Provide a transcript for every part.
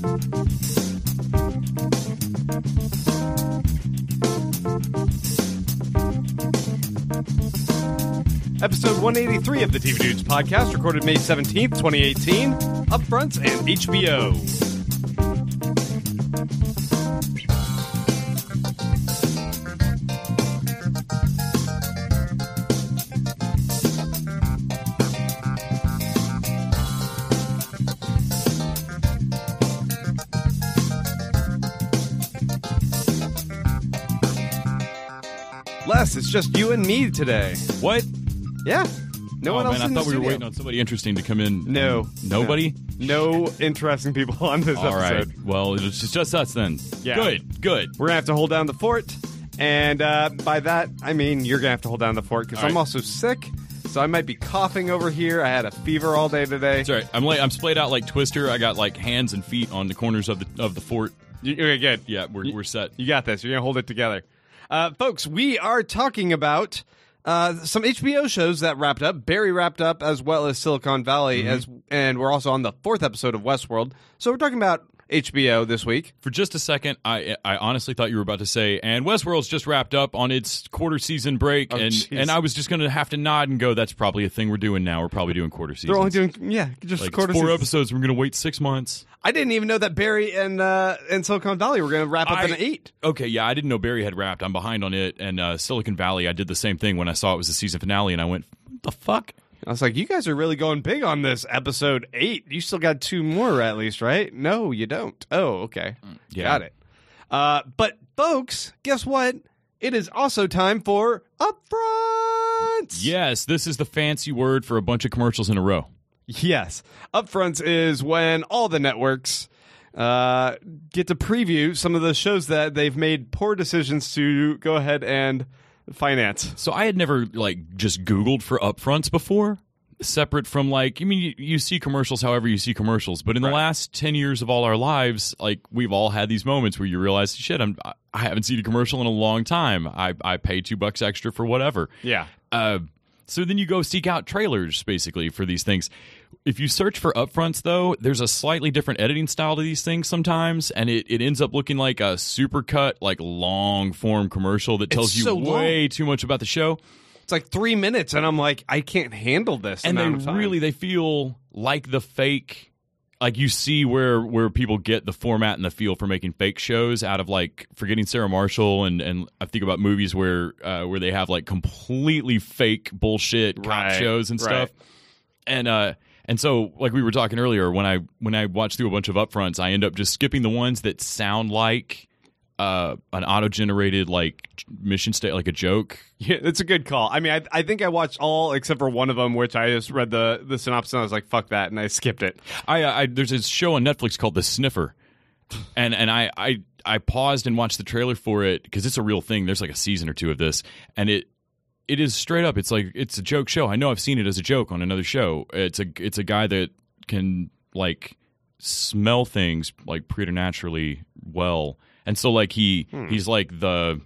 Episode 183 of the TV Dudes podcast, recorded May 17th, 2018. Upfronts and HBO. Les, it's just you and me today. What? Yeah. No one else man, in I thought the we were studio. waiting on somebody interesting to come in. No. Nobody? No interesting people on this All right. episode. Well, it's just us then. Yeah. Good. We're going to have to hold down the fort. And by that, I mean you're going to have to hold down the fort because All I'm right. also sick. So I might be coughing over here. I had a fever all day today. It's all right. I'm splayed out like Twister. I got like hands and feet on the corners of the fort. Okay, good. Yeah, we're set. You got this. You're going to hold it together. Folks, we are talking about some HBO shows that wrapped up. Barry wrapped up, as well as Silicon Valley, and we're also on the 4th episode of Westworld. So we're talking about HBO this week. For just a second, I honestly thought you were about to say, and Westworld's just wrapped up on its quarter season break, and I was just going to have to nod and go, that's probably a thing we're doing now. We're probably doing quarter seasons. They're only doing, just like quarter it's 4 seasons. episodes. We're going to wait 6 months. I didn't even know that Barry and Silicon Valley were going to wrap up in 8. Okay, yeah, I didn't know Barry had wrapped. I'm behind on it. And Silicon Valley, I did the same thing when I saw it was the season finale, and I went, what the fuck? I was like, you guys are really going big on this episode 8. You still got 2 more at least, right? No, you don't. Oh, okay. Yeah. Got it. But, folks, guess what? It is also time for Upfronts. Yes, this is the fancy word for a bunch of commercials in a row. Yes. Upfronts is when all the networks get to preview some of the shows that they've made poor decisions to go ahead and finance. So I had never, just Googled for upfronts before, separate from, you see commercials however you see commercials. But in the last 10 years of all our lives, we've all had these moments where you realize, shit, I haven't seen a commercial in a long time. I pay $2 extra for whatever. Yeah. So then you go seek out trailers, basically, for these things. If you search for upfronts, though, there's a slightly different editing style to these things sometimes, and it ends up looking like a supercut, long-form commercial that tells you way too much about the show. It's like 3 minutes, and I'm like, I can't handle this. And amount of time. they feel like the fake... Like you see where people get the format and the feel for making fake shows out of Forgetting Sarah Marshall and I think about movies where they have completely fake bullshit cop shows and stuff. And so like we were talking earlier, when I watch through a bunch of upfronts, I end up just skipping the ones that sound like an auto-generated mission state, like a joke. Yeah, it's a good call. I mean, I think I watched all except for one of them, which I just read the synopsis and I was like, fuck that, and I skipped it. There's this show on Netflix called The Sniffer, and I paused and watched the trailer for it because it's a real thing. There's a season or 2 of this, and it is straight up. It's it's a joke show. I know I've seen it as a joke on another show. It's a guy that can smell things preternaturally well. And so, he's like the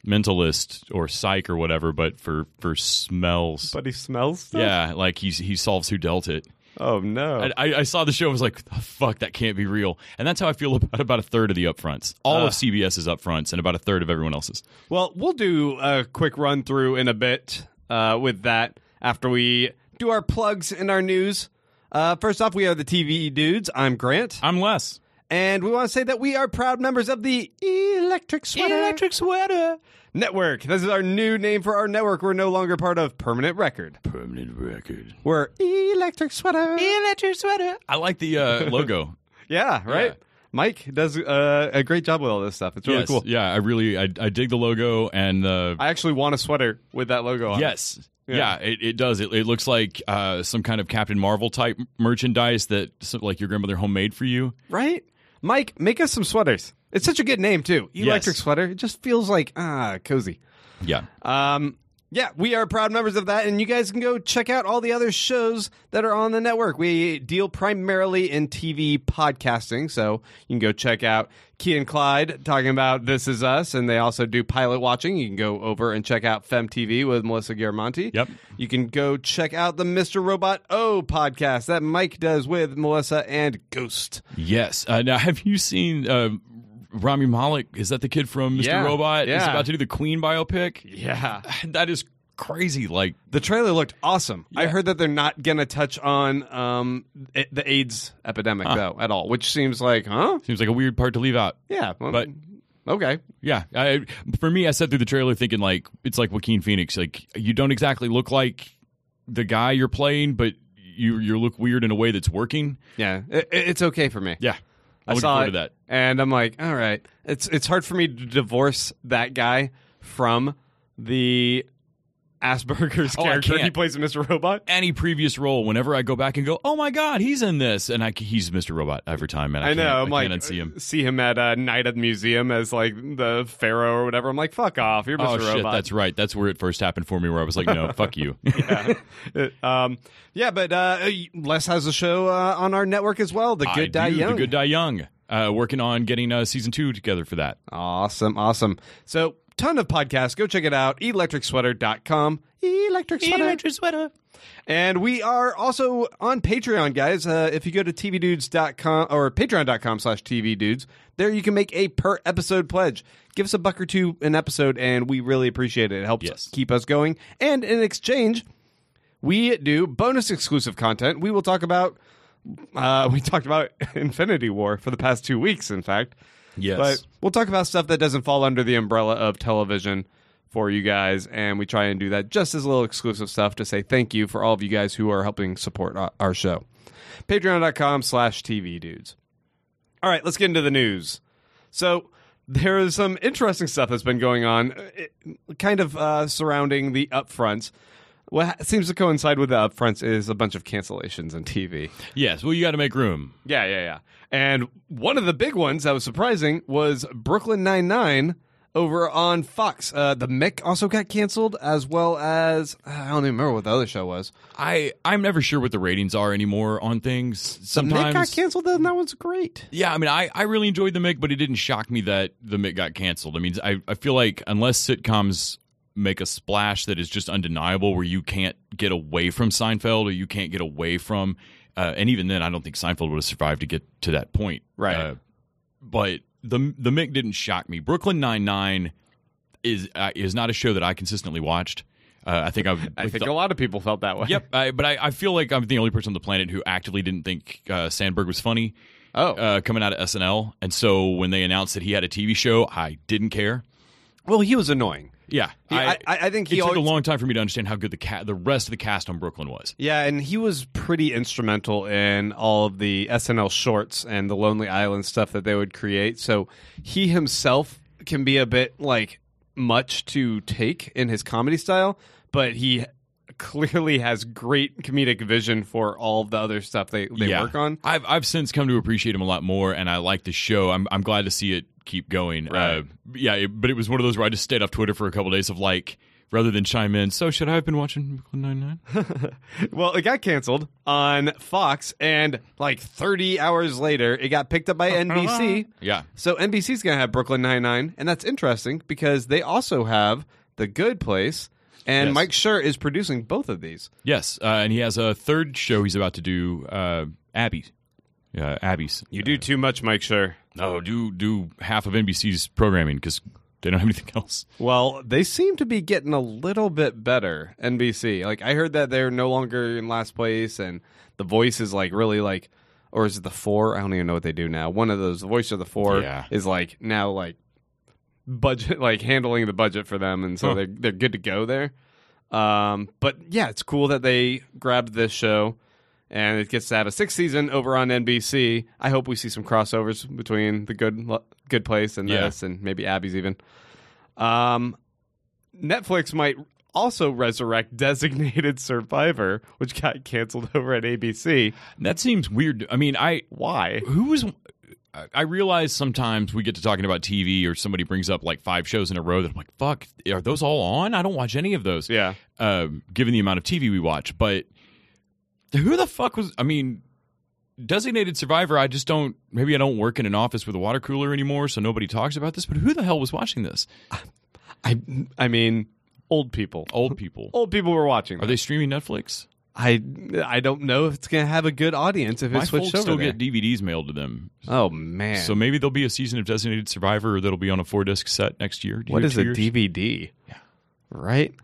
mentalist or psych or whatever, but for smells. But he smells stuff? Yeah, he solves who dealt it. Oh, no. I saw the show and was like, oh, fuck, that can't be real. And that's how I feel about a third of the upfronts. All of CBS's upfronts and about a third of everyone else's. Well, we'll do a quick run through in a bit with that after we do our plugs and our news. First off, we are the TV Dudes. I'm Grant. I'm Les. And we want to say that we are proud members of the Electric Sweater Network. This is our new name for our network. We're no longer part of Permanent Record. We're Electric Sweater. I like the logo. Yeah, right? Yeah. Mike does a great job with all this stuff. It's really cool. Yeah, I dig the logo. And I actually want a sweater with that logo on. Yes. Yeah, it does. It looks like some kind of Captain Marvel type merchandise that your grandmother homemade for you. Right? Mike, make us some sweaters. It's such a good name, too. Electric Sweater. It just feels cozy. Yeah. Yeah, we are proud members of that, and you guys can go check out all the other shows that are on the network. We deal primarily in TV podcasting, so you can go check out Key and Clyde talking about This Is Us, and they also do pilot watching. You can go over and check out FemTV with Melissa Giaramonti. Yep. You can go check out the Mr. Robot O podcast that Mike does with Melissa and Ghost. Yes. Now, have you seen Rami Malek? Is that the kid from Mr. Robot? Yeah. He's about to do the Queen biopic. Yeah. That is crazy. Like, the trailer looked awesome. Yeah. I heard that they're not going to touch on the AIDS epidemic, though, at all, which seems like, seems like a weird part to leave out. Yeah. Well, But okay. yeah, for me, I sat through the trailer thinking like it's like Joaquin Phoenix. Like, you don't exactly look like the guy you're playing, but you look weird in a way that's working. Yeah. It's okay for me. Yeah. I looking saw forward it, to that. and I'm like, all right. It's hard for me to divorce that guy from the Asperger's Oh, I character can't. he plays in Mr. Robot. Any previous role, whenever I go back and go, oh my God, he's in this, and he's Mr. Robot every time, and I know. I'm I like, can't unsee him. see him at Night at the Museum as like the pharaoh or whatever. I'm like, fuck off. You're Mr. Oh Robot. shit, that's right. That's where it first happened for me, where I was like, no, fuck you. Yeah, but Les has a show on our network as well. The Good Die Young. The Good Die Young. Working on getting season 2 together for that. Awesome. So, ton of podcasts. Go check it out. electricsweater.com. Electric Sweater. And we are also on Patreon, guys. If you go to tvdudes.com or patreon.com/tvdudes, there you can make a per episode pledge. Give us $1 or $2 an episode, and we really appreciate it. It helps keep us going. And in exchange, we do bonus exclusive content. We will talk about we talked about Infinity War for the past 2 weeks, in fact. Yes. But we'll talk about stuff that doesn't fall under the umbrella of television for you guys, and we try and do that just as a little exclusive stuff to say thank you for all of you guys who are helping support our show. Patreon.com/TVDudes. All right, let's get into the news. So there is some interesting stuff that's been going on, kind of surrounding the Upfronts. What seems to coincide with the Upfronts is a bunch of cancellations in TV. Yes, well, you got to make room. Yeah. And one of the big ones that was surprising was Brooklyn Nine-Nine over on Fox. The Mick also got canceled, as well as, I don't even remember what the other show was. I'm never sure what the ratings are anymore on things. Sometimes The Mick got canceled, and that was great. Yeah, I mean, I really enjoyed the Mick, but it didn't shock me that the Mick got canceled. I mean, I feel like unless sitcoms make a splash that is just undeniable, where you can't get away from Seinfeld or you can't get away from, and even then, I don't think Seinfeld would have survived to get to that point. Right. But the Mick didn't shock me. Brooklyn Nine-Nine is not a show that I consistently watched. I think a lot of people felt that way. Yep, but I feel like I'm the only person on the planet who actively didn't think Sandberg was funny. Coming out of SNL, and so when they announced that he had a TV show, I didn't care. Well, he was annoying. Yeah, I think it took a long time for me to understand how good the rest of the cast on Brooklyn was. Yeah, and he was pretty instrumental in all of the SNL shorts and the Lonely Island stuff that they would create. So he himself can be a bit like much to take in his comedy style, but he clearly has great comedic vision for all of the other stuff they work on. I've since come to appreciate him a lot more, and I like the show. I'm glad to see it keep going. Right. But it was one of those where I just stayed off Twitter for a couple days of like, rather than chime in, so should I have been watching Brooklyn Nine-Nine? Well, it got canceled on Fox, and like 30 hours later, it got picked up by NBC. Yeah. So NBC's going to have Brooklyn Nine-Nine, and that's interesting because they also have The Good Place, and Yes. Mike Schur is producing both of these. Yes, and he has a third show he's about to do, Abby's. You do too much, Mike Schur. No, do half of NBC's programming because they don't have anything else. Well, they seem to be getting a little bit better, NBC. Like, I heard that they're no longer in last place, and The Voice is like really like, or is it The Four? I don't even know what they do now. One of those, The Voice or The Four, is like now like budget, like handling the budget for them, and so they're good to go there. But yeah, it's cool that they grabbed this show, and it gets to have a 6th season over on NBC. I hope we see some crossovers between The Good Place and this, and maybe Abby's even. Netflix might also resurrect Designated Survivor, which got canceled over at ABC. That seems weird. I mean, Why? who was I realize sometimes we get to talking about TV or somebody brings up like 5 shows in a row that I'm like, fuck, are those all on? I don't watch any of those. Yeah. Given the amount of TV we watch. But who the fuck was, I mean, Designated Survivor, I just don't, maybe I don't work in an office with a water cooler anymore, so nobody talks about this, but who the hell was watching this? I mean, old people. Old people. Old people were watching. Are they streaming Netflix? I don't know if it's going to have a good audience if My it's switched folks over still there. get DVDs mailed to them. Oh, man. So maybe there'll be a season of Designated Survivor that'll be on a 4-disc set next year. What is a years? DVD? Yeah. Right?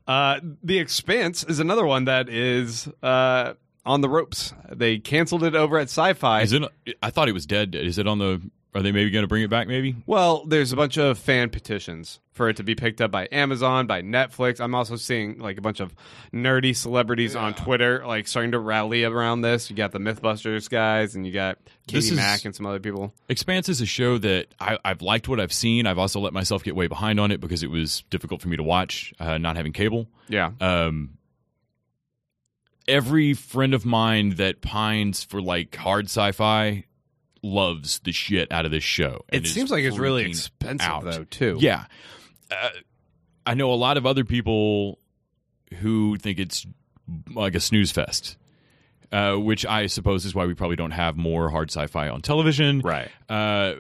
The Expanse is another one that is on the ropes. They canceled it over at Sci-Fi. Is it? I thought it was dead. Is it on the... Are they maybe going to bring it back, maybe? Well, there's a bunch of fan petitions for it to be picked up by Amazon, by Netflix. I'm also seeing like a bunch of nerdy celebrities on Twitter like starting to rally around this. You got the Mythbusters guys, and you got Katie Mack and some other people. Expanse is a show that I've liked what I've seen. I've also let myself get way behind on it because it was difficult for me to watch, not having cable. Yeah. Every friend of mine that pines for like hard sci-fi loves the shit out of this show. It seems like it's really expensive, though, too. Yeah. I know a lot of other people who think it's like a snooze fest, which I suppose is why we probably don't have more hard sci-fi on television. Right. I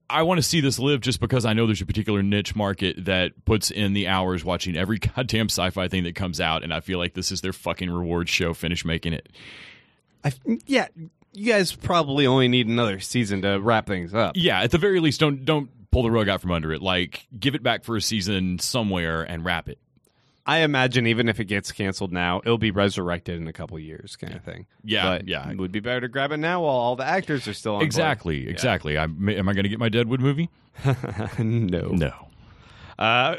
want to see this live just because I know there's a particular niche market that puts in the hours watching every goddamn sci-fi thing that comes out, and I feel like this is their fucking reward show. Finish making it. Yeah. You guys probably only need another season to wrap things up. Yeah, at the very least, don't pull the rug out from under it. Like, give it back for a season somewhere and wrap it. I imagine even if it gets canceled now, it'll be resurrected in a couple of years, kind of thing. Yeah, but it would be better to grab it now while all the actors are still on Exactly. Am I going to get my Deadwood movie? No.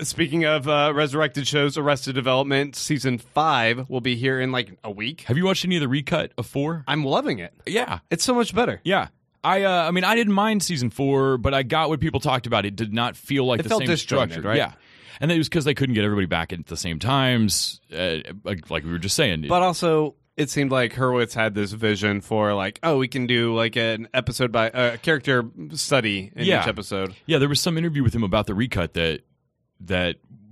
Speaking of resurrected shows, Arrested Development Season 5 will be here in like a week. Have you watched any of the recut of 4? I'm loving it. Yeah. It's so much better. Yeah. I mean, I didn't mind Season 4, but I got what people talked about. It did not feel like it the felt same structure. Right? Yeah. And it was because they couldn't get everybody back at the same times, like we were just saying. But also, it seemed like Hurwitz had this vision for like, we can do like an episode by a character study in each episode. Yeah, there was some interview with him about the recut that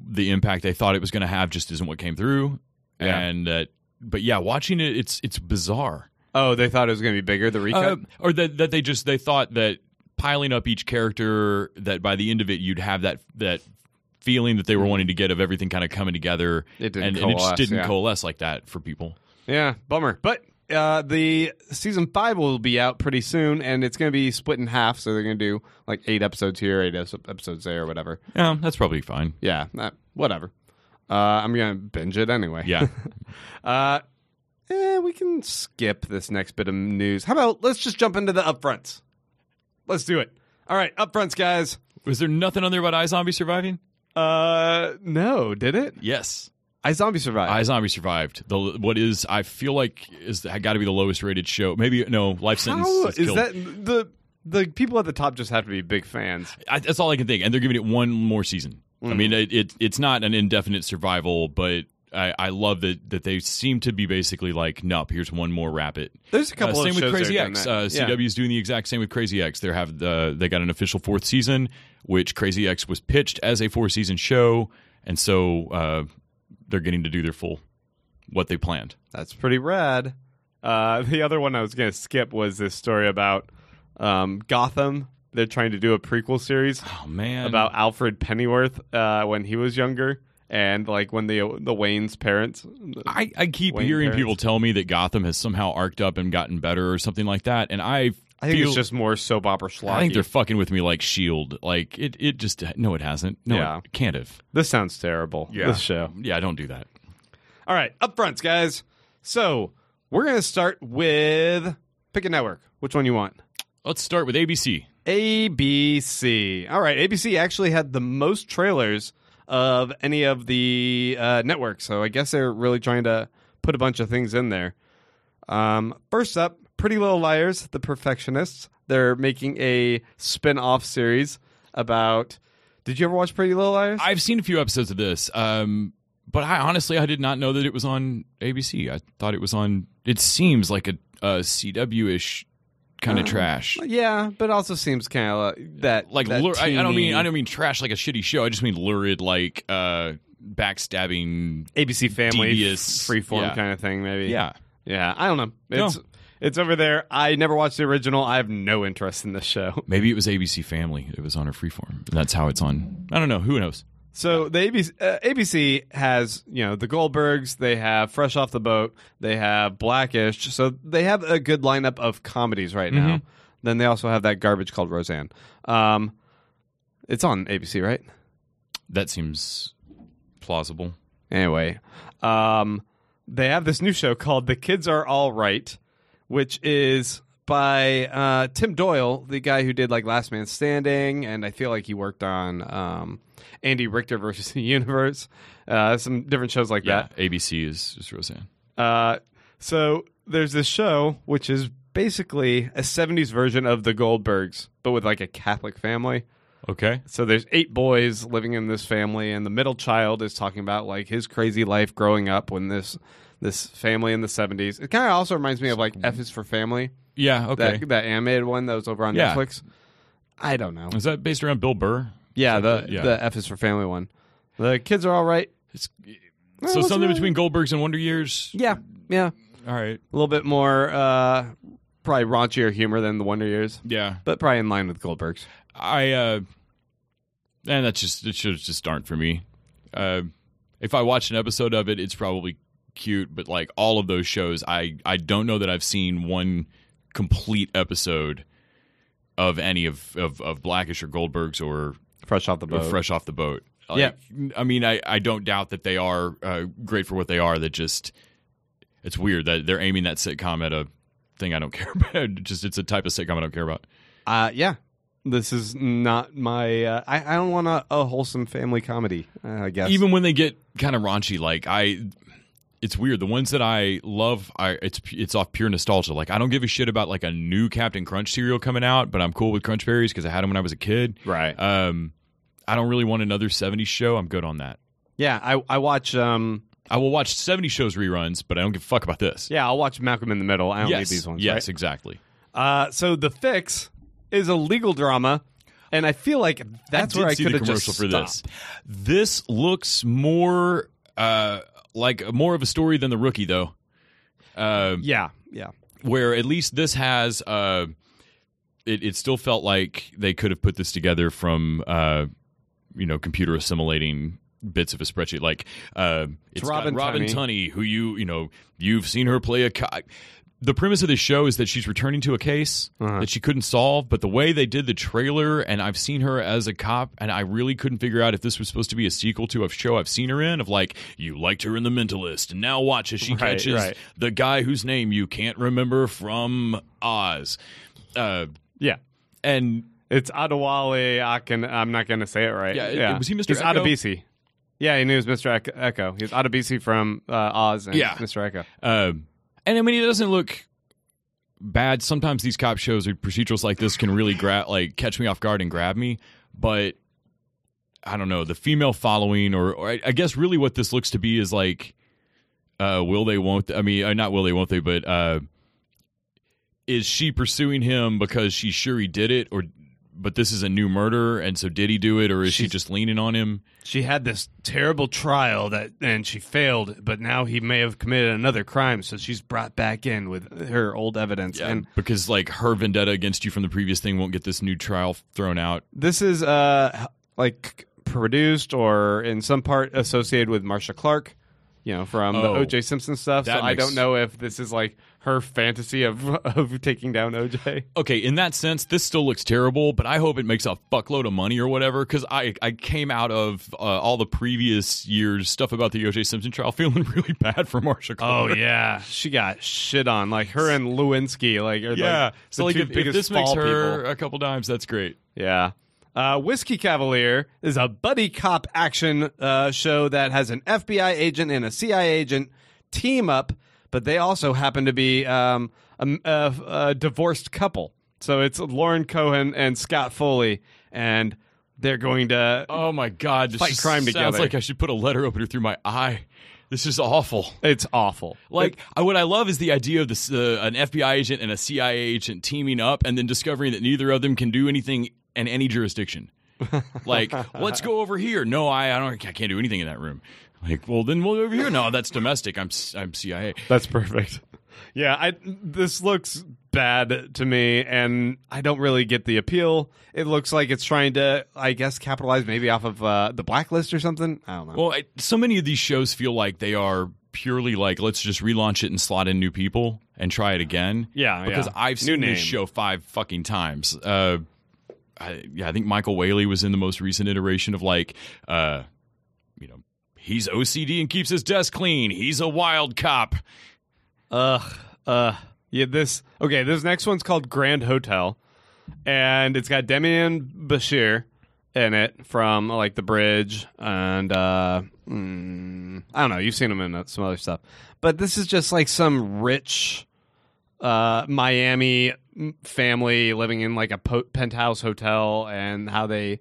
the impact they thought it was going to have just isn't what came through. Yeah. And but yeah, watching it, it's bizarre. Oh, they thought it was going to be bigger, the recut? Or that they thought that piling up each character, that by the end of it you'd have that feeling that they were wanting to get of everything kind of coming together. It didn't and it just didn't yeah. coalesce like that for people. Yeah, bummer. But the Season 5 will be out pretty soon, and it's going to be split in half, so they're going to do like 8 episodes here, 8 episodes there, or whatever. Yeah, that's probably fine. Yeah, whatever. I'm going to binge it anyway. Yeah. We can skip this next bit of news. How about let's just jump into the Upfronts? Let's do it. All right, Upfronts, guys. Was there nothing on there about iZombie surviving? No, did it? Yes. iZombie survived. iZombie survived. I feel like is got to be the lowest rated show. Maybe no. Life Sentence. How is is that the people at the top just have to be big fans? That's all I can think. And they're giving it one more season. I mean, it's not an indefinite survival, but I love that they seem to be basically like, nope, here's one more, wrap it. There's a couple of same shows with Crazy that are X. doing that. CW's doing the exact same with Crazy X. They got an official 4th season, which Crazy X was pitched as a 4-season show, and so they're getting to do their full what they planned. That's pretty rad. The other one I was going to skip was this story about Gotham. They're trying to do a prequel series. Oh man, about Alfred Pennyworth when he was younger. And like when the Wayne's parents, I keep Wayne hearing parents. people tell me that Gotham has somehow arced up and gotten better or something like that, and I think it's just more soap opera schlocky. I think they're fucking with me like S.H.I.E.L.D. Like it just no, it hasn't. No, it can't have. This sounds terrible. Yeah. This show. Yeah, don't do that. All right, Upfronts, guys. So we're gonna start with pick a network. Which one you want? Let's start with ABC. ABC. All right, ABC actually had the most trailers of any of the networks, so I guess they're really trying to put a bunch of things in there. First up, Pretty Little Liars, The Perfectionists. They're making a spin-off series about... Did you ever watch Pretty Little Liars? I've seen a few episodes of this, but I did not know that it was on ABC. I thought it was on... It seems like a CW-ish kind of trash. Yeah, but also seems kind of that Like that I don't teeny mean trash like a shitty show. I just mean lurid, like backstabbing, ABC Family devious, freeform kind of thing. Maybe. Yeah. I don't know. It's over there. I never watched the original. I have no interest in this show. Maybe it was ABC Family. It was on a freeform. That's how it's on. I don't know. Who knows? So the ABC has, the Goldbergs. They have Fresh Off the Boat. They have Blackish. So they have a good lineup of comedies right now. Then they also have that garbage called Roseanne. It's on ABC, right? That seems plausible. Anyway, they have this new show called The Kids Are All Right, which is by Tim Doyle, the guy who did like Last Man Standing, and I feel like he worked on Andy Richter versus the Universe, some different shows like that. ABC is Roseanne. So there's this show which is basically a 70s version of The Goldbergs, but with like a Catholic family. Okay. So there's 8 boys living in this family, and the middle child is talking about like his crazy life growing up when this family in the 70s. It kind of also reminds me of like F is for Family. Yeah, okay. That animated one that was over on Netflix. I don't know. Is that based around Bill Burr? Yeah, the F is for Family one. The Kids Are All Right. So something between Goldbergs and Wonder Years? Yeah. All right. A little bit more probably raunchier humor than the Wonder Years. Yeah. But probably in line with Goldbergs. And it shows just aren't for me. If I watch an episode of it, it's probably cute, but like all of those shows, I don't know that I've seen one complete episode of any of Blackish or Goldbergs or Fresh Off the Boat. Like, yeah. I mean, I don't doubt that they are great for what they are. That just, it's weird that they're aiming that sitcom at a thing I don't care about. Just, it's a type of sitcom I don't care about. Yeah. This is not my. I don't want a wholesome family comedy. I guess even when they get kind of raunchy, like it's weird. The ones that I love, it's off pure nostalgia. Like I don't give a shit about like a new Captain Crunch cereal coming out, but I'm cool with Crunch Berries because I had them when I was a kid. Right. I don't really want another 70s show. I'm good on that. Yeah, I watch. I will watch 70 shows reruns, but I don't give a fuck about this. Yeah, I'll watch Malcolm in the Middle. I don't need these ones. Yes, right? exactly. So The Fix is a legal drama, and I feel like that's where I could have just stopped. This looks more like more of a story than The Rookie, though. Yeah. Where at least this has, it still felt like they could have put this together from, computer assimilating bits of a spreadsheet. Like it's Robin Tunney, who you've seen her play a cop. The premise of this show is that she's returning to a case that she couldn't solve, but the way they did the trailer, and I've seen her as a cop, and I really couldn't figure out if this was supposed to be a sequel to a show I've seen her in, of like, you liked her in The Mentalist, and now watch as she catches the guy whose name you can't remember from Oz. Yeah. And it's Adewale. I'm not going to say it right. Yeah. Was he Mr. He's Echo? Adebisi. Yeah, he knew he was Mr. Echo. He's Adebisi from Oz and Mr. Echo. And I mean, it doesn't look bad. Sometimes these cop shows or procedurals like this can really catch me off guard and grab me. But I don't know, the female following, or I guess really what this looks to be is like, will they, won't they? I mean, not will they, won't they? But is she pursuing him because she's sure he did it, but this is a new murder, and so did he do it, or is she just leaning on him? She had this terrible trial and she failed, but now he may have committed another crime, so she's brought back in with her old evidence. Yeah, and because like her vendetta against you from the previous thing won't get this new trial thrown out. This is like produced or in some part associated with Marcia Clark, from the O.J. Simpson stuff. So I don't know if this is like her fantasy of taking down O.J. Okay, in that sense, this still looks terrible, but I hope it makes a fuckload of money or whatever, because I came out of all the previous years' stuff about the O.J. Simpson trial feeling really bad for Marcia Clark. Oh, yeah. She got shit on. Like, her and Lewinsky. So like if this makes her people. A couple dimes, that's great. Yeah. Whiskey Cavalier is a buddy cop action show that has an FBI agent and a CIA agent team up, but they also happen to be a divorced couple. So it's Lauren Cohan and Scott Foley, and they're going to oh my god, this fight crime together. Sounds like I should put a letter opener through my eye. This is awful. It's awful. Like, what I love is the idea of this an FBI agent and a CIA agent teaming up and then discovering that neither of them can do anything in any jurisdiction. Like, let's go over here. No, I can't do anything in that room. Like, well, then we'll go over here. No, that's domestic. I'm CIA. That's perfect. Yeah, this looks bad to me, and I don't really get the appeal. It looks like it's trying to, I guess, capitalize maybe off of the Blacklist or something. I don't know. Well, so many of these shows feel like they are purely like, let's just relaunch it and slot in new people and try it again. Yeah, because I've seen this show 5 fucking times. I think Michael Whaley was in the most recent iteration of like, he's OCD and keeps his desk clean. He's a wild cop. Yeah, this next one's called Grand Hotel, and it's got Demian Bashir in it from like The Bridge, and I don't know, you've seen him in some other stuff, but this is just like some rich Miami family living in like a penthouse hotel, and how they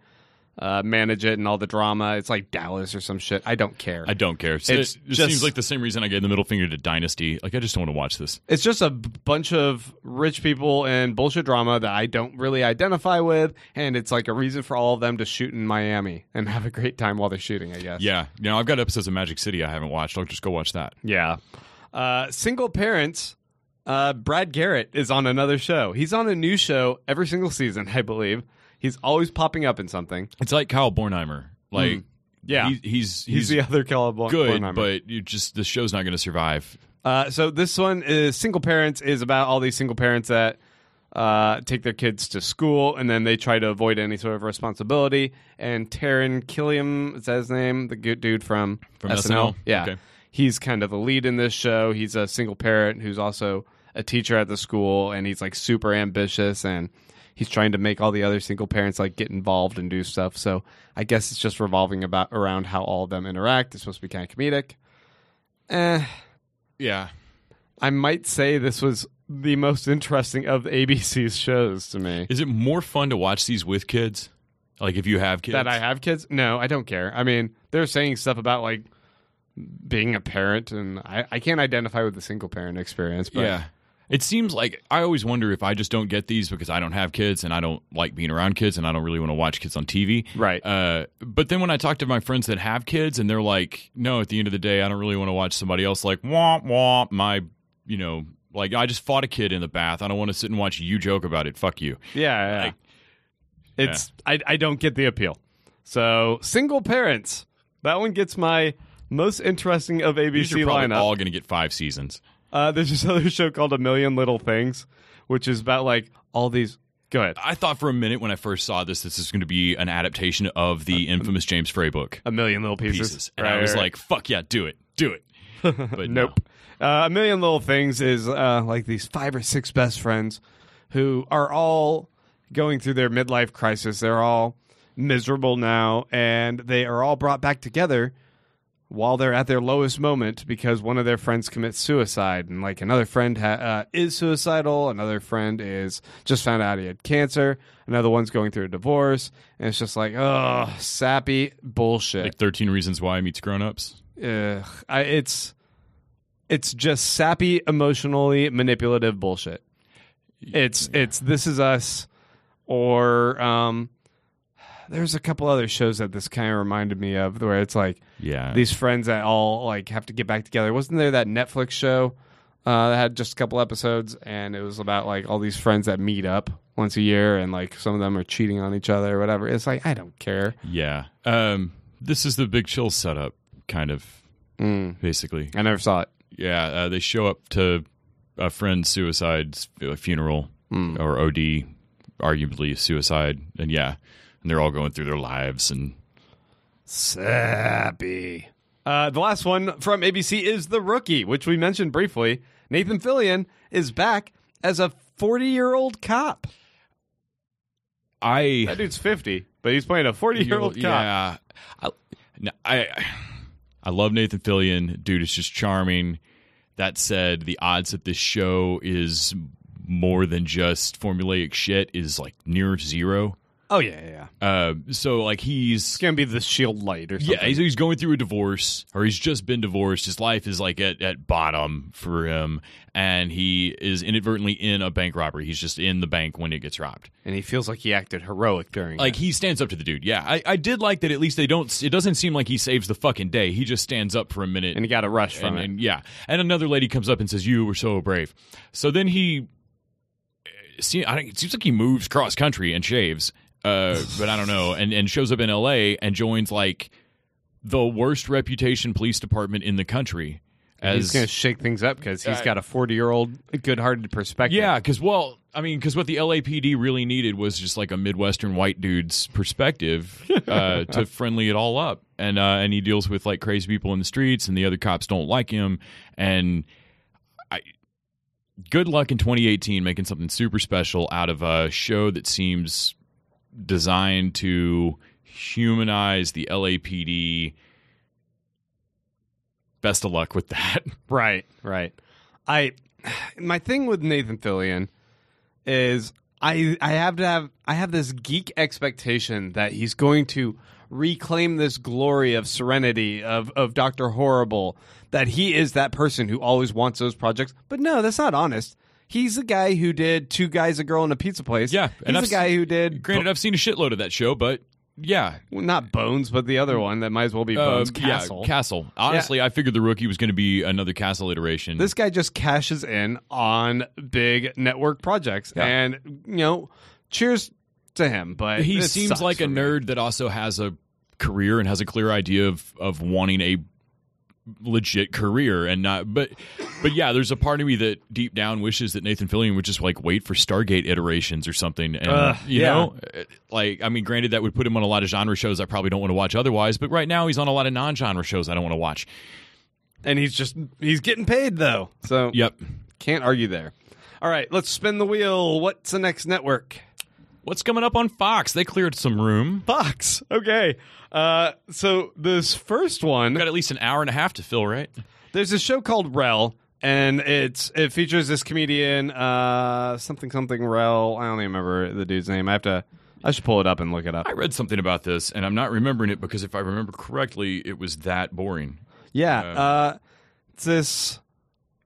manage it and all the drama. It's like Dallas or some shit. I don't care. It seems like the same reason I gave the middle finger to Dynasty. Like, I just don't want to watch this. It's just a bunch of rich people and bullshit drama that I don't really identify with, and it's like a reason for all of them to shoot in Miami and have a great time while they're shooting, I guess. Yeah. I've got episodes of Magic City I haven't watched. I'll just go watch that. Yeah. Single Parents, Brad Garrett is on another show. He's on a new show every single season, I believe. He's always popping up in something. It's like Kyle Bornheimer. Like, yeah, he's the other Kyle Bornheimer. But the show's not going to survive. So this one is Single Parents, is about all these single parents that take their kids to school, and then they try to avoid any sort of responsibility. And Taron Killam, is that his name? The good dude from SNL? Yeah. Okay. He's kind of the lead in this show. He's a single parent who's also a teacher at the school, and he's like super ambitious, and he's trying to make all the other single parents like get involved and do stuff. So I guess it's just revolving around how all of them interact. It's supposed to be kind of comedic. Yeah. I might say this was the most interesting of ABC's shows to me. Is it more fun to watch these with kids? Like, if you have kids? That I have kids? No, I don't care. I mean, they're saying stuff about like being a parent, and I can't identify with the single parent experience. But yeah. It seems like I always wonder if I just don't get these because I don't have kids and I don't like being around kids and I don't really want to watch kids on TV. Right. But then when I talk to my friends that have kids and they're like, no, at the end of the day, I don't really want to watch somebody else like, womp, womp, like I just fought a kid in the bath. I don't want to sit and watch you joke about it. Fuck you. Yeah. I don't get the appeal. So, Single Parents. That one gets my most interesting of ABC These are probably lineup. all going to get 5 seasons. There's this other show called A Million Little Things, which is about like all these. Go ahead. I thought for a minute when I first saw this is going to be an adaptation of the infamous James Frey book, A Million Little Pieces. And I was like, fuck yeah, do it. But nope. A Million Little Things is like these 5 or 6 best friends who are all going through their midlife crisis. They're all miserable now, and they are all brought back together while they're at their lowest moment because one of their friends commits suicide, and like another friend is suicidal, another friend is just found out he had cancer, another one's going through a divorce, and it's just like, oh, sappy bullshit. Like 13 Reasons Why meets Grown Ups. It's just sappy, emotionally manipulative bullshit. It's This Is Us, or there's a couple other shows that this kind of reminded me of, where it's like these friends that all like have to get back together. Wasn't there that Netflix show that had just a couple episodes, and it was about like all these friends that meet up once a year, and like some of them are cheating on each other or whatever. It's like, I don't care. Yeah. This is the Big Chill setup, kind of, basically. I never saw it. Yeah, they show up to a friend's suicide funeral, or OD, arguably suicide, and and they're all going through their lives and sappy. The last one from ABC is The Rookie, which we mentioned briefly. Nathan Fillion is back as a 40-year-old cop. That dude's 50, but he's playing a 40-year-old cop. Yeah, I love Nathan Fillion. Dude is just charming. That said, the odds that this show is more than just formulaic shit is like near zero. Oh, yeah. So like It's going to be the shield light or something. yeah, he's going through a divorce, or he's just been divorced. His life is like at bottom for him, and he is inadvertently in a bank robbery. He's just in the bank when it gets robbed. And he feels like he acted heroic during Like, it. he stands up to the dude. Yeah, I did like that at least it doesn't seem like he saves the fucking day. He just stands up for a minute. And he got a rush from it. And yeah. And another lady comes up and says, "You were so brave." So then it seems like he moves cross country and shaves. But I don't know, and shows up in L.A. and joins like the worst reputation police department in the country. He's going to shake things up because he's got a 40-year-old good-hearted perspective. Yeah, because what the LAPD really needed was just like a Midwestern white dude's perspective to friendly it all up, and he deals with like crazy people in the streets, and the other cops don't like him, and good luck in 2018 making something super special out of a show that seems designed to humanize the LAPD. Best of luck with that. Right. My thing with Nathan Fillion is I have this geek expectation that he's going to reclaim this glory of Serenity, of Dr. Horrible, that he is that person who always wants those projects. But no, that's not honest. He's the guy who did Two Guys, a Girl, in a Pizza Place. Yeah. He's the guy who did... Granted, I've seen a shitload of that show, but yeah. Well, not Bones, but the other one that might as well be Bones. Castle. Yeah, Castle. Honestly, I figured The Rookie was going to be another Castle iteration. This guy just cashes in on big network projects. Yeah. And, cheers to him. But he seems like a nerd that also has a career and has a clear idea of wanting a legit career and not but yeah, there's a part of me that deep down wishes that Nathan Fillion would just like wait for Stargate iterations or something, and you know, like, I mean, granted that would put him on a lot of genre shows I probably don't want to watch otherwise, but right now he's on a lot of non-genre shows I don't want to watch, and he's getting paid though, so yep, can't argue there. All right, let's spin the wheel. What's the next network? What's coming up on Fox? They cleared some room. Fox. Okay. So this first one... Got at least an hour and a half to fill, right? There's a show called Rel, and it features this comedian, something Rel. I don't even remember the dude's name. I should pull it up and look it up. I read something about this, and I'm not remembering it because if I remember correctly, it was that boring. Yeah. It's this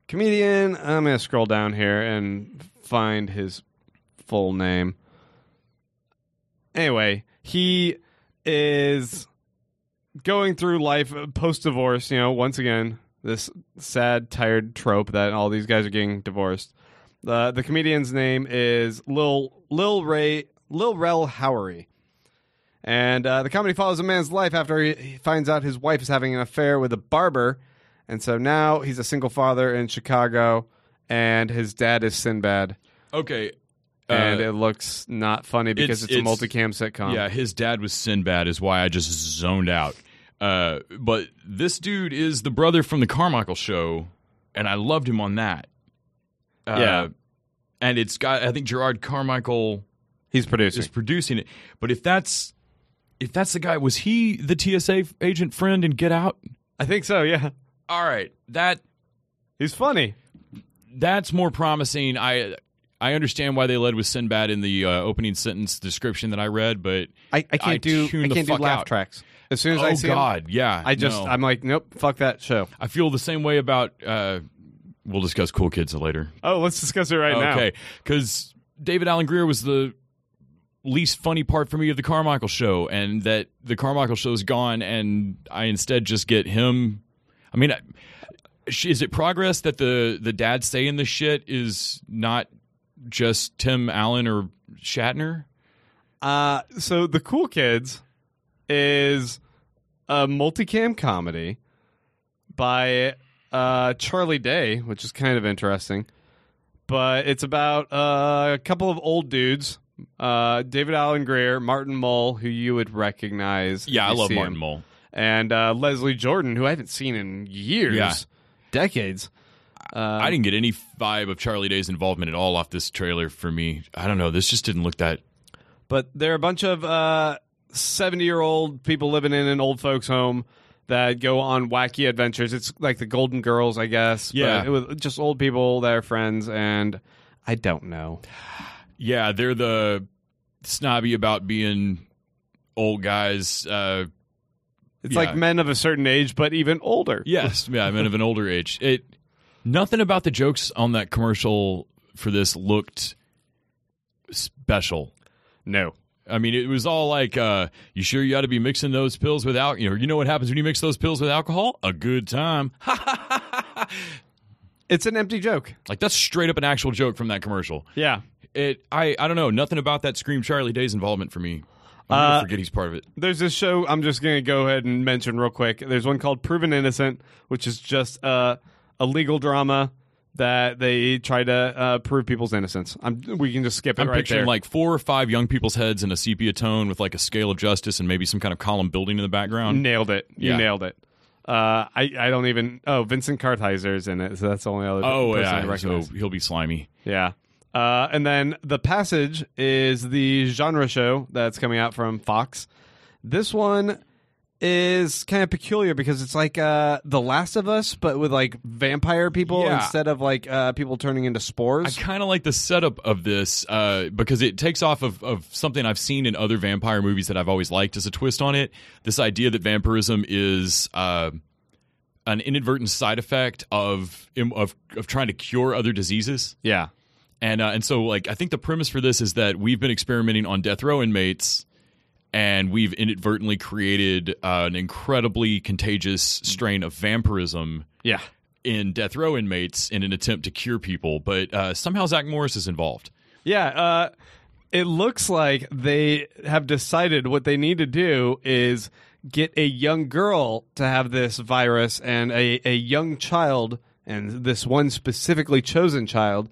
comedian. I'm going to scroll down here and find his full name. Anyway, he is going through life post-divorce, once again, this sad, tired trope that all these guys are getting divorced. The comedian's name is Lil Rel Howery. And the comedy follows a man's life after he finds out his wife is having an affair with a barber. And so now he's a single father in Chicago, and his dad is Sinbad. Okay. And it looks not funny because it's a multicam sitcom. Yeah, his dad was Sinbad is why I just zoned out. But this dude is the brother from the Carmichael Show, and I loved him on that. Yeah. And it's got, I think Gerard Carmichael is producing it. But if that's the guy, was he the TSA agent friend in Get Out? I think so, yeah. All right. He's funny. That's more promising. I understand why they led with Sinbad in the opening sentence description that I read, but I can't do laugh tracks. As soon as I see him, yeah. I'm like, nope, fuck that show. I feel the same way about, we'll discuss Cool Kids later. Oh, let's discuss it right now. Okay, because David Alan Grier was the least funny part for me of the Carmichael Show, and that the Carmichael Show's gone, and I instead just get him. I mean, is it progress that the dad saying this shit is not just Tim Allen or Shatner? So The Cool Kids is a multicam comedy by Charlie Day, which is kind of interesting. But it's about a couple of old dudes, David Alan Grier, Martin Mull, who you would recognize. Yeah, I love Martin Mull. And Leslie Jordan, who I haven't seen in years, decades. I didn't get any vibe of Charlie Day's involvement at all off this trailer for me. I don't know. This just didn't look that... But they're a bunch of 70-year-old people living in an old folks' home that go on wacky adventures. It's like the Golden Girls, I guess. Yeah. But it was just old people that are friends, and I don't know. Yeah, they're the snobby about being old guys. It's like men of a certain age, but even older. Yes, yeah, men of an older age. Nothing about the jokes on that commercial for this looked special. No. I mean, it was all like, you sure you ought to be mixing those pills with alcohol? You know what happens when you mix those pills with alcohol? A good time. It's an empty joke. Like, that's straight up an actual joke from that commercial. Yeah. I don't know. Nothing about that screamed Charlie Day's involvement for me. I'm going to forget he's part of it. There's this show I'm just going to go ahead and mention real quick. There's one called Proven Innocent, which is just a legal drama that they try to prove people's innocence. We can just skip it I'm right picturing there. like 4 or 5 young people's heads in a sepia tone with like a scale of justice and maybe some kind of column building in the background. Nailed it. You Yeah. nailed it. I don't even... Oh, Vincent Kartheiser's in it, so that's the only other person I recognize. So he'll be slimy. Yeah. And then The Passage is the genre show that's coming out from Fox. This one is kind of peculiar because it's like The Last of Us, but with like vampire people instead of like people turning into spores. I kind of like the setup of this because it takes off of something I've seen in other vampire movies that I've always liked as a twist on it. This idea that vampirism is an inadvertent side effect of trying to cure other diseases. Yeah. And so, like, I think the premise for this is that we've been experimenting on death row inmates, and we've inadvertently created an incredibly contagious strain of vampirism in death row inmates in an attempt to cure people. But somehow Zach Morris is involved. Yeah. It looks like they have decided what they need to do is get a young girl to have this virus and a young child, and this one specifically chosen child,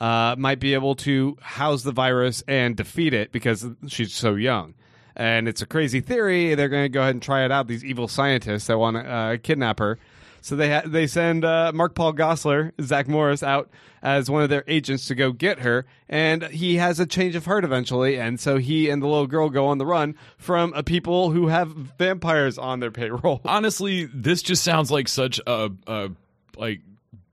might be able to house the virus and defeat it because she's so young. And it's a crazy theory. They're going to go ahead and try it out, these evil scientists that want to kidnap her. So they send Mark Paul Gosselaar, Zach Morris, out as one of their agents to go get her. And he has a change of heart eventually. And so he and the little girl go on the run from people who have vampires on their payroll. Honestly, this just sounds like such a like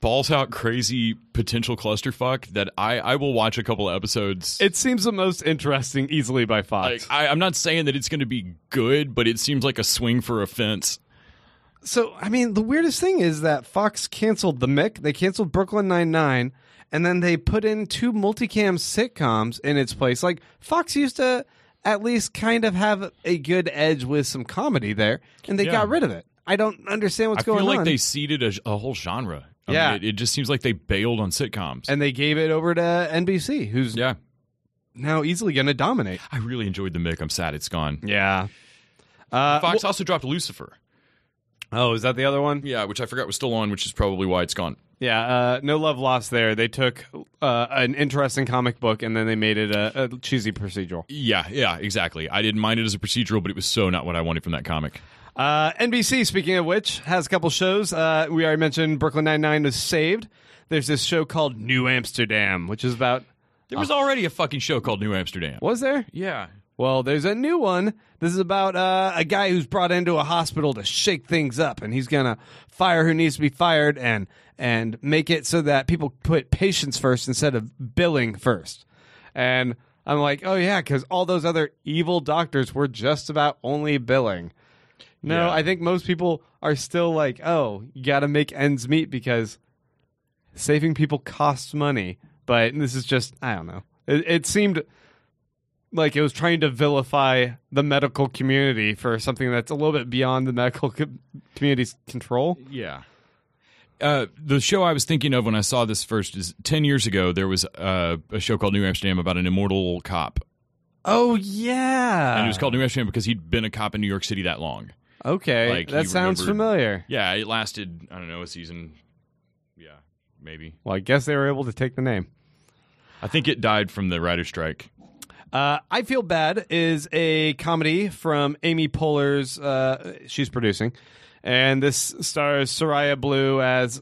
balls out crazy potential clusterfuck that I will watch a couple of episodes. It seems the most interesting easily by Fox. Like, I'm not saying that it's going to be good, but it seems like a swing for a fence. So, I mean, the weirdest thing is that Fox canceled The Mick, they canceled Brooklyn Nine-Nine, and then they put in 2 multicam sitcoms in its place. Like, Fox used to at least kind of have a good edge with some comedy there, and they got rid of it. I don't understand what's going on. I feel like they seeded a whole genre. I mean, it just seems like they bailed on sitcoms. And they gave it over to NBC, who's now easily going to dominate. I really enjoyed The Mick. I'm sad it's gone. Yeah. Fox also dropped Lucifer. Oh, is that the other one? Yeah, which I forgot was still on, which is probably why it's gone. Yeah, no love lost there. They took an interesting comic book and then they made it a cheesy procedural. Yeah, exactly. I didn't mind it as a procedural, but it was so not what I wanted from that comic. NBC, speaking of which, has a couple shows. We already mentioned Brooklyn Nine-Nine was saved. There's this show called New Amsterdam, which is about... There was already a fucking show called New Amsterdam. Was there? Yeah. Well, there's a new one. This is about a guy who's brought into a hospital to shake things up, and he's going to fire who needs to be fired and make it so that people put patients first instead of billing first. And I'm like, oh, yeah, because all those other evil doctors were just about only billing. No, I think most people are still like, oh, you got to make ends meet because saving people costs money. But this is just, I don't know. It seemed like it was trying to vilify the medical community for something that's a little bit beyond the medical community's control. Yeah. The show I was thinking of when I saw this first is 10 years ago, there was a show called New Amsterdam about an immortal cop. Oh, yeah. And it was called New Amsterdam because he'd been a cop in New York City that long. Okay, Like, that sounds familiar. Yeah, it lasted, I don't know, a season. Yeah, maybe. Well, I guess they were able to take the name. I think it died from the writer's strike. I Feel Bad is a comedy from Amy Poehler's, she's producing. And this stars Soraya Blue as,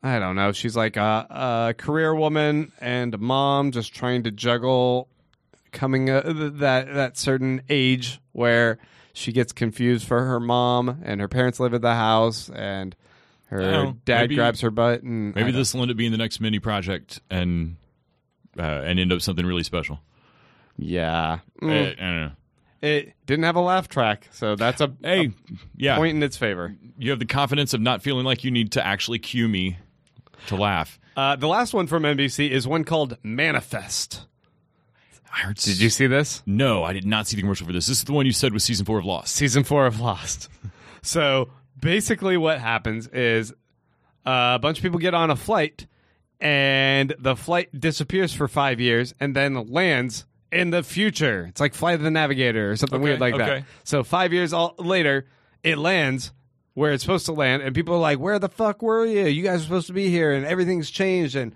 I don't know, she's like a career woman and a mom just trying to juggle coming that certain age where she gets confused for her mom and her parents live at the house and her dad grabs her butt. And maybe this will end up being the next mini project and end up something really special. Yeah. I don't know. It didn't have a laugh track, so that's a point in its favor. You have the confidence of not feeling like you need to actually cue me to laugh. The last one from NBC is one called Manifest. Did you see this? No, I did not see the commercial for this. This is the one you said was season 4 of Lost. Season 4 of Lost. So basically what happens is a bunch of people get on a flight, and the flight disappears for 5 years and then lands in the future. It's like Flight of the Navigator or something weird like that. So 5 years later, it lands where it's supposed to land, and people are like, where the fuck were you? You guys are supposed to be here, and everything's changed, and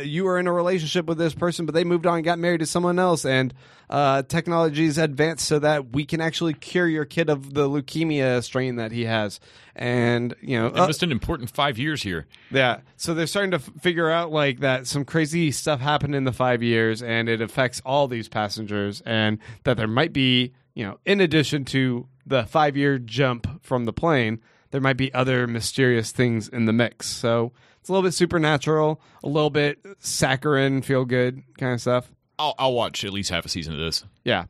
you were in a relationship with this person, but they moved on and got married to someone else, and technology's advanced so that we can actually cure your kid of the leukemia strain that he has. And, you know... It missed an important 5 years here. Yeah. So they're starting to figure out, like, that some crazy stuff happened in the 5 years, and it affects all these passengers, and that there might be, you know, in addition to the 5-year jump from the plane, there might be other mysterious things in the mix. So it's a little bit supernatural, a little bit saccharine, feel good kind of stuff. I'll watch at least half a season of this. Yeah.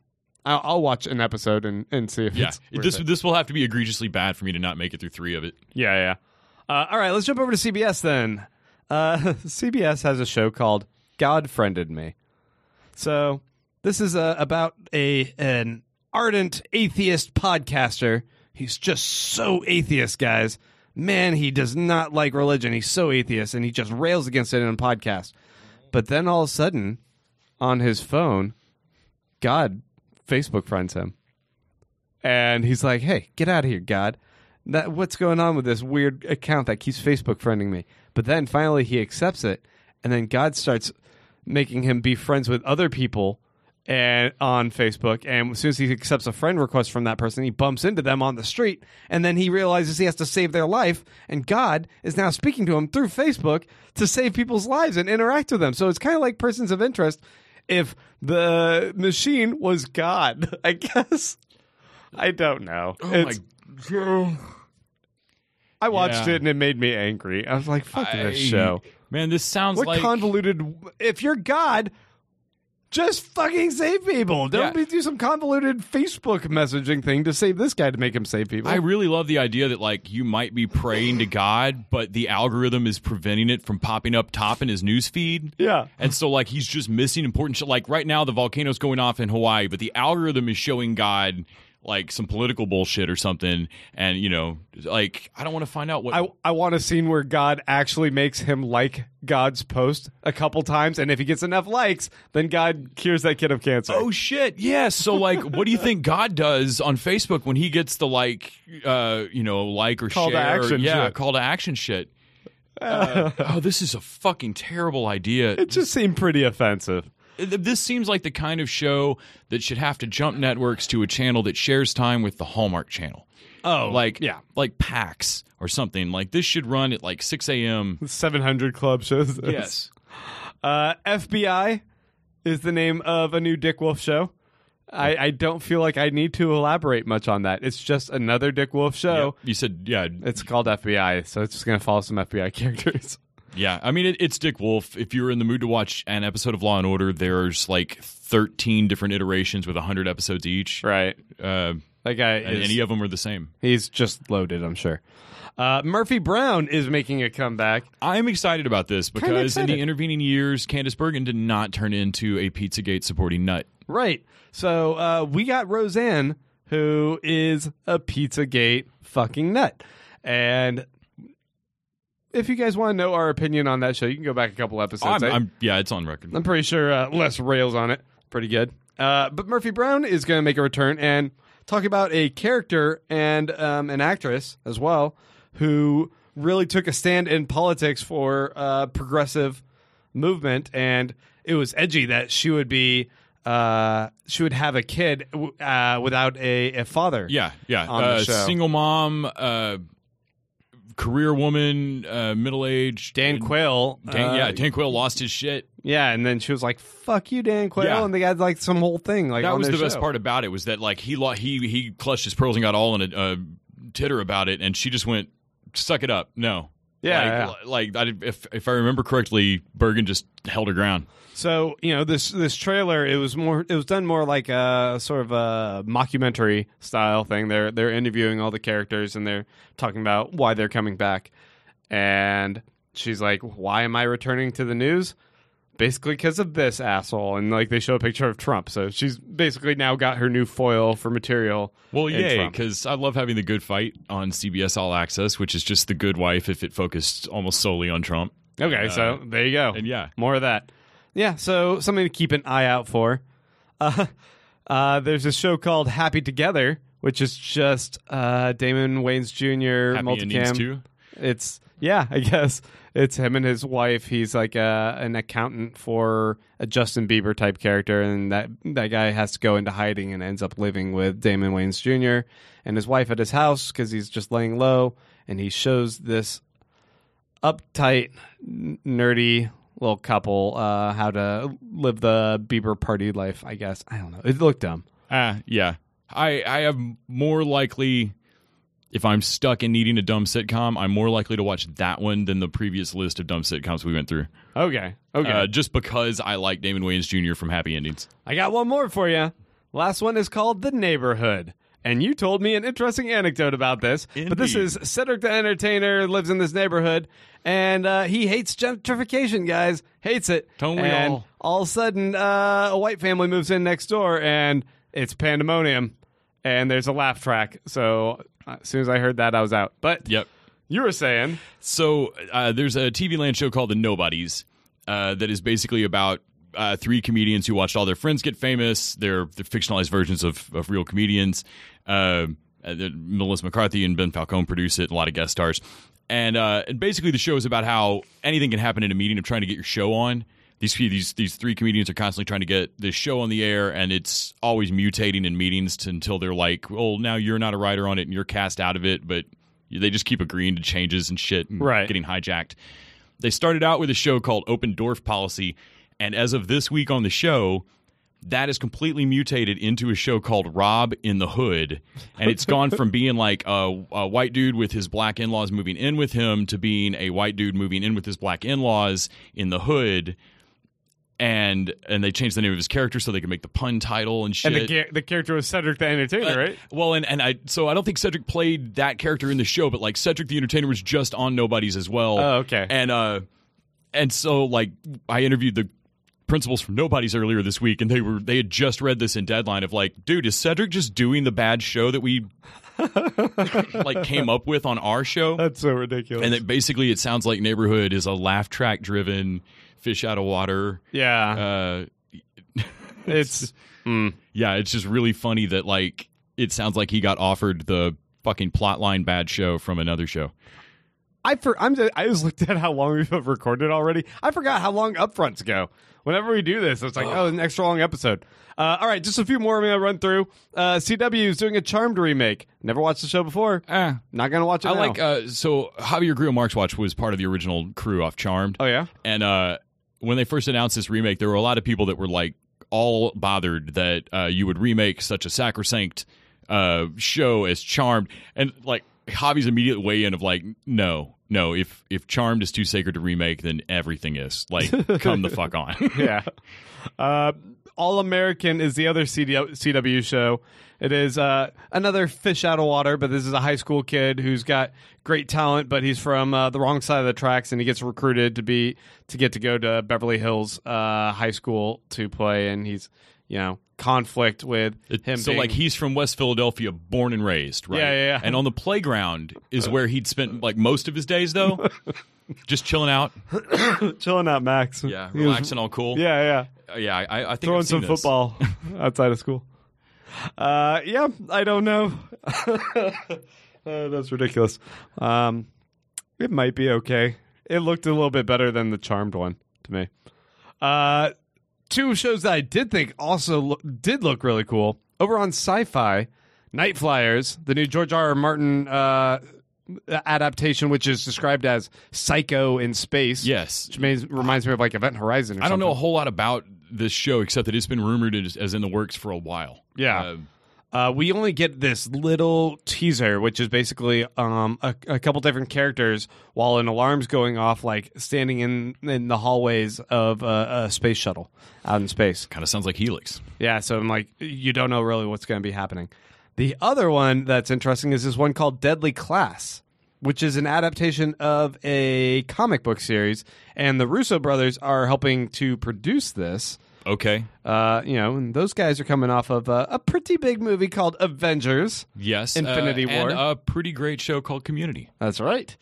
I'll watch an episode and see if it's worth it. This will have to be egregiously bad for me to not make it through 3 of it. Yeah. All right, let's jump over to CBS then. CBS has a show called God Friended Me. So this is about an ardent atheist podcaster. He's just so atheist, guys. Man, he does not like religion. He's so atheist, and he just rails against it in a podcast. But then all of a sudden, on his phone, God Facebook friends him. And he's like, hey, get out of here, God. What's going on with this weird account that keeps Facebook friending me? But then finally he accepts it, and then God starts making him be friends with other people on Facebook, and as soon as he accepts a friend request from that person, he bumps into them on the street, and then he realizes he has to save their life, and God is now speaking to him through Facebook to save people's lives and interact with them. So it's kind of like Persons of Interest if the machine was God, I guess. I don't know. My God. I watched it and it made me angry. I was like, fuck this show. Man, this sounds what convoluted... If you're God... Just fucking save people. Don't do some convoluted Facebook messaging thing to save this guy to make him save people. I really love the idea that, like, you might be praying to God, but the algorithm is preventing it from popping up top in his news feed. Yeah. And so, like, he's just missing important shit. Like, right now, the volcano's going off in Hawaii, but the algorithm is showing God, like, some political bullshit or something. And, you know, like, I don't want to find out what... I want a scene where God actually makes him like God's post a couple times, and if he gets enough likes, then God cures that kid of cancer. Oh, shit. Yeah. So, like, what do you think God does on Facebook when he gets the, like, like or call share? To action shit. Call to action shit. This is a fucking terrible idea. It just seemed pretty offensive. This seems like the kind of show that should have to jump networks to a channel that shares time with the Hallmark Channel. Oh, like yeah. Like PAX or something. Like, this should run at like 6 a.m. 700 Club shows this. Yes. FBI is the name of a new Dick Wolf show. I don't feel like I need to elaborate much on that. It's just another Dick Wolf show. Yeah. You said, yeah. It's called FBI, so it's just going to follow some FBI characters. Yeah, I mean, it's Dick Wolf. If you're in the mood to watch an episode of Law & Order, there's like 13 different iterations with 100 episodes each. Right. That guy and any of them are the same. He's just loaded, I'm sure. Murphy Brown is making a comeback. I'm excited about this because in the intervening years, Candace Bergen did not turn into a Pizzagate supporting nut. Right. So we got Roseanne, who is a Pizzagate fucking nut. And... if you guys want to know our opinion on that show, you can go back a couple episodes. It's on record. I'm pretty sure Les rails on it. Pretty good. But Murphy Brown is going to make a return and talk about a character and an actress as well who really took a stand in politics for progressive movement. And it was edgy that she would have a kid without a father. Yeah. On the show. Single mom. Career woman, middle-aged. Dan Quayle. Dan Quayle lost his shit. Yeah, and then she was like, fuck you, Dan Quayle. Yeah. And they got like some whole thing. Like that on was their the best show. part about it, was that like he clutched his pearls and got all in a titter about it, and she just went, suck it up. No. Yeah, if I remember correctly, Bergen just held her ground. So this trailer, it was done more like a sort of a mockumentary style thing. They're interviewing all the characters and they're talking about why they're coming back. And she's like, "Why am I returning to the news?" Basically because of this asshole. And like they show a picture of Trump. So she's basically now got her new foil for material. Well, yay, because I love having The Good Fight on CBS All Access, which is just The Good Wife if it focused almost solely on Trump. Okay, so there you go. And yeah. More of that. Yeah, so something to keep an eye out for. There's a show called Happy Together, which is just Damon Wayans Jr. Happy multicam. endings too? I guess. It's him and his wife. He's like an accountant for a Justin Bieber type character, and that guy has to go into hiding and ends up living with Damon Wayans Jr. and his wife at his house because he's just laying low, and he shows this uptight, nerdy little couple how to live the Bieber party life, I guess. I don't know. It looked dumb. Yeah. I am more likely... If I'm stuck in needing a dumb sitcom, I'm more likely to watch that one than the previous list of dumb sitcoms we went through. Okay. Just because I like Damon Wayans Jr. from Happy Endings. I got one more for you. Last one is called The Neighborhood. And you told me an interesting anecdote about this. Indeed. But this is Cedric the Entertainer lives in this neighborhood, and he hates gentrification, guys. Hates it. Don't we and all? All of a sudden, a white family moves in next door, and it's pandemonium. And there's a laugh track. So as soon as I heard that, I was out. But Yep. You were saying. So there's a TV Land show called The Nobodies that is basically about three comedians who watched all their friends get famous. They're fictionalized versions of real comedians. Melissa McCarthy and Ben Falcone produce it. A lot of guest stars. And basically the show is about how anything can happen in a meeting of trying to get your show on. These three comedians are constantly trying to get this show on the air, and it's always mutating in meetings until they're like, well, now you're not a writer on it and you're cast out of it, but they just keep agreeing to changes and shit and getting hijacked. They started out with a show called Open Door Policy, and as of this week on the show, that is completely mutated into a show called Rob in the Hood, and it's gone from being like a white dude with his black in-laws moving in with him to being a white dude moving in with his black in-laws in the hood. And they changed the name of his character so they could make the pun title and shit. And the character was Cedric the Entertainer, right? Well, and I don't think Cedric played that character in the show, but like Cedric the Entertainer was just on Nobodies as well. Oh, okay. And so like I interviewed the principals from Nobodies earlier this week, and they had just read this in Deadline of like, dude, is Cedric just doing the bad show that we like came up with on our show? That's so ridiculous. And basically it sounds like Neighborhood is a laugh track driven fish out of water. Yeah. It's just really funny that like it sounds like he got offered the fucking plotline bad show from another show. I just looked at how long we've recorded already. I forgot how long Upfronts go. Whenever we do this, it's like, an extra long episode. All right, just a few more I'm going to run through. CW is doing a Charmed remake. Never watched the show before. Not going to watch it now. I like, so Javier Grillo-Marxuach was part of the original crew off Charmed. Oh, yeah? And when they first announced this remake, there were a lot of people that were like all bothered that you would remake such a sacrosanct show as Charmed. And like Javi's immediate weigh in of like, no, if Charmed is too sacred to remake, then everything is. Like, come the fuck on. Yeah. All American is the other CW show. It is another fish out of water, but this is a high school kid who's got great talent, but he's from the wrong side of the tracks, and he gets recruited to get to go to Beverly Hills High School to play, and he's conflict with him. So like he's from West Philadelphia, born and raised, right? Yeah. And on the playground is where he'd spent like most of his days, though. Just chilling out, Max. Yeah, relaxing, all cool. Yeah. Yeah, I think throwing I've seen some football outside of school. Yeah, I don't know. That's ridiculous. It might be okay. It looked a little bit better than the Charmed one to me. Two shows that I did think also did look really cool. Over on Sci-Fi, Night Flyers, the new George R. R. Martin adaptation, which is described as Psycho in space. Yes. Which reminds me of like Event Horizon or I don't know a something. whole lot about this show, except that it's been rumored as in the works for a while. Yeah. we only get this little teaser, which is basically a couple different characters while an alarm's going off, like standing in the hallways of a space shuttle out in space. Kind of sounds like Helix. Yeah, so I'm like, you don't know really what's going to be happening. The other one that's interesting is this one called Deadly Class, which is an adaptation of a comic book series, and the Russo brothers are helping to produce this. Okay. And those guys are coming off of a pretty big movie called Avengers. Yes. Infinity War. And a pretty great show called Community. That's right.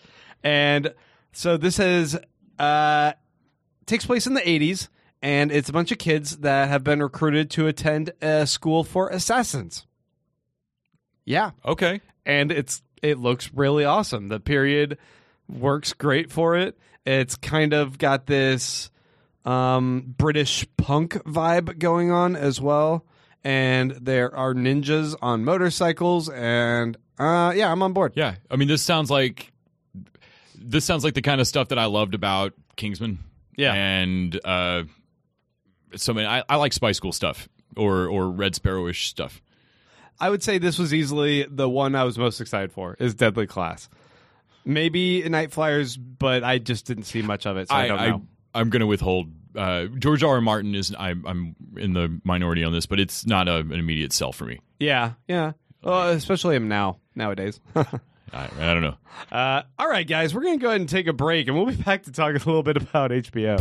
And so this takes place in the 80s, and it's a bunch of kids that have been recruited to attend a school for assassins. Yeah. Okay. And it looks really awesome. The period works great for it. It's kind of got this British punk vibe going on as well, and there are ninjas on motorcycles, and I'm on board. Yeah, I mean, this sounds like the kind of stuff that I loved about Kingsman. Yeah, and I like Spy School stuff or Red Sparrow-ish stuff. I would say this was easily the one I was most excited for, is Deadly Class. Maybe Night Flyers, but I just didn't see much of it, so I don't know. I'm going to withhold. George R. R. Martin is. I'm in the minority on this, but it's not an immediate sell for me. Yeah. Well, especially him nowadays. I don't know. All right, guys, we're going to go ahead and take a break, and we'll be back to talk a little bit about HBO.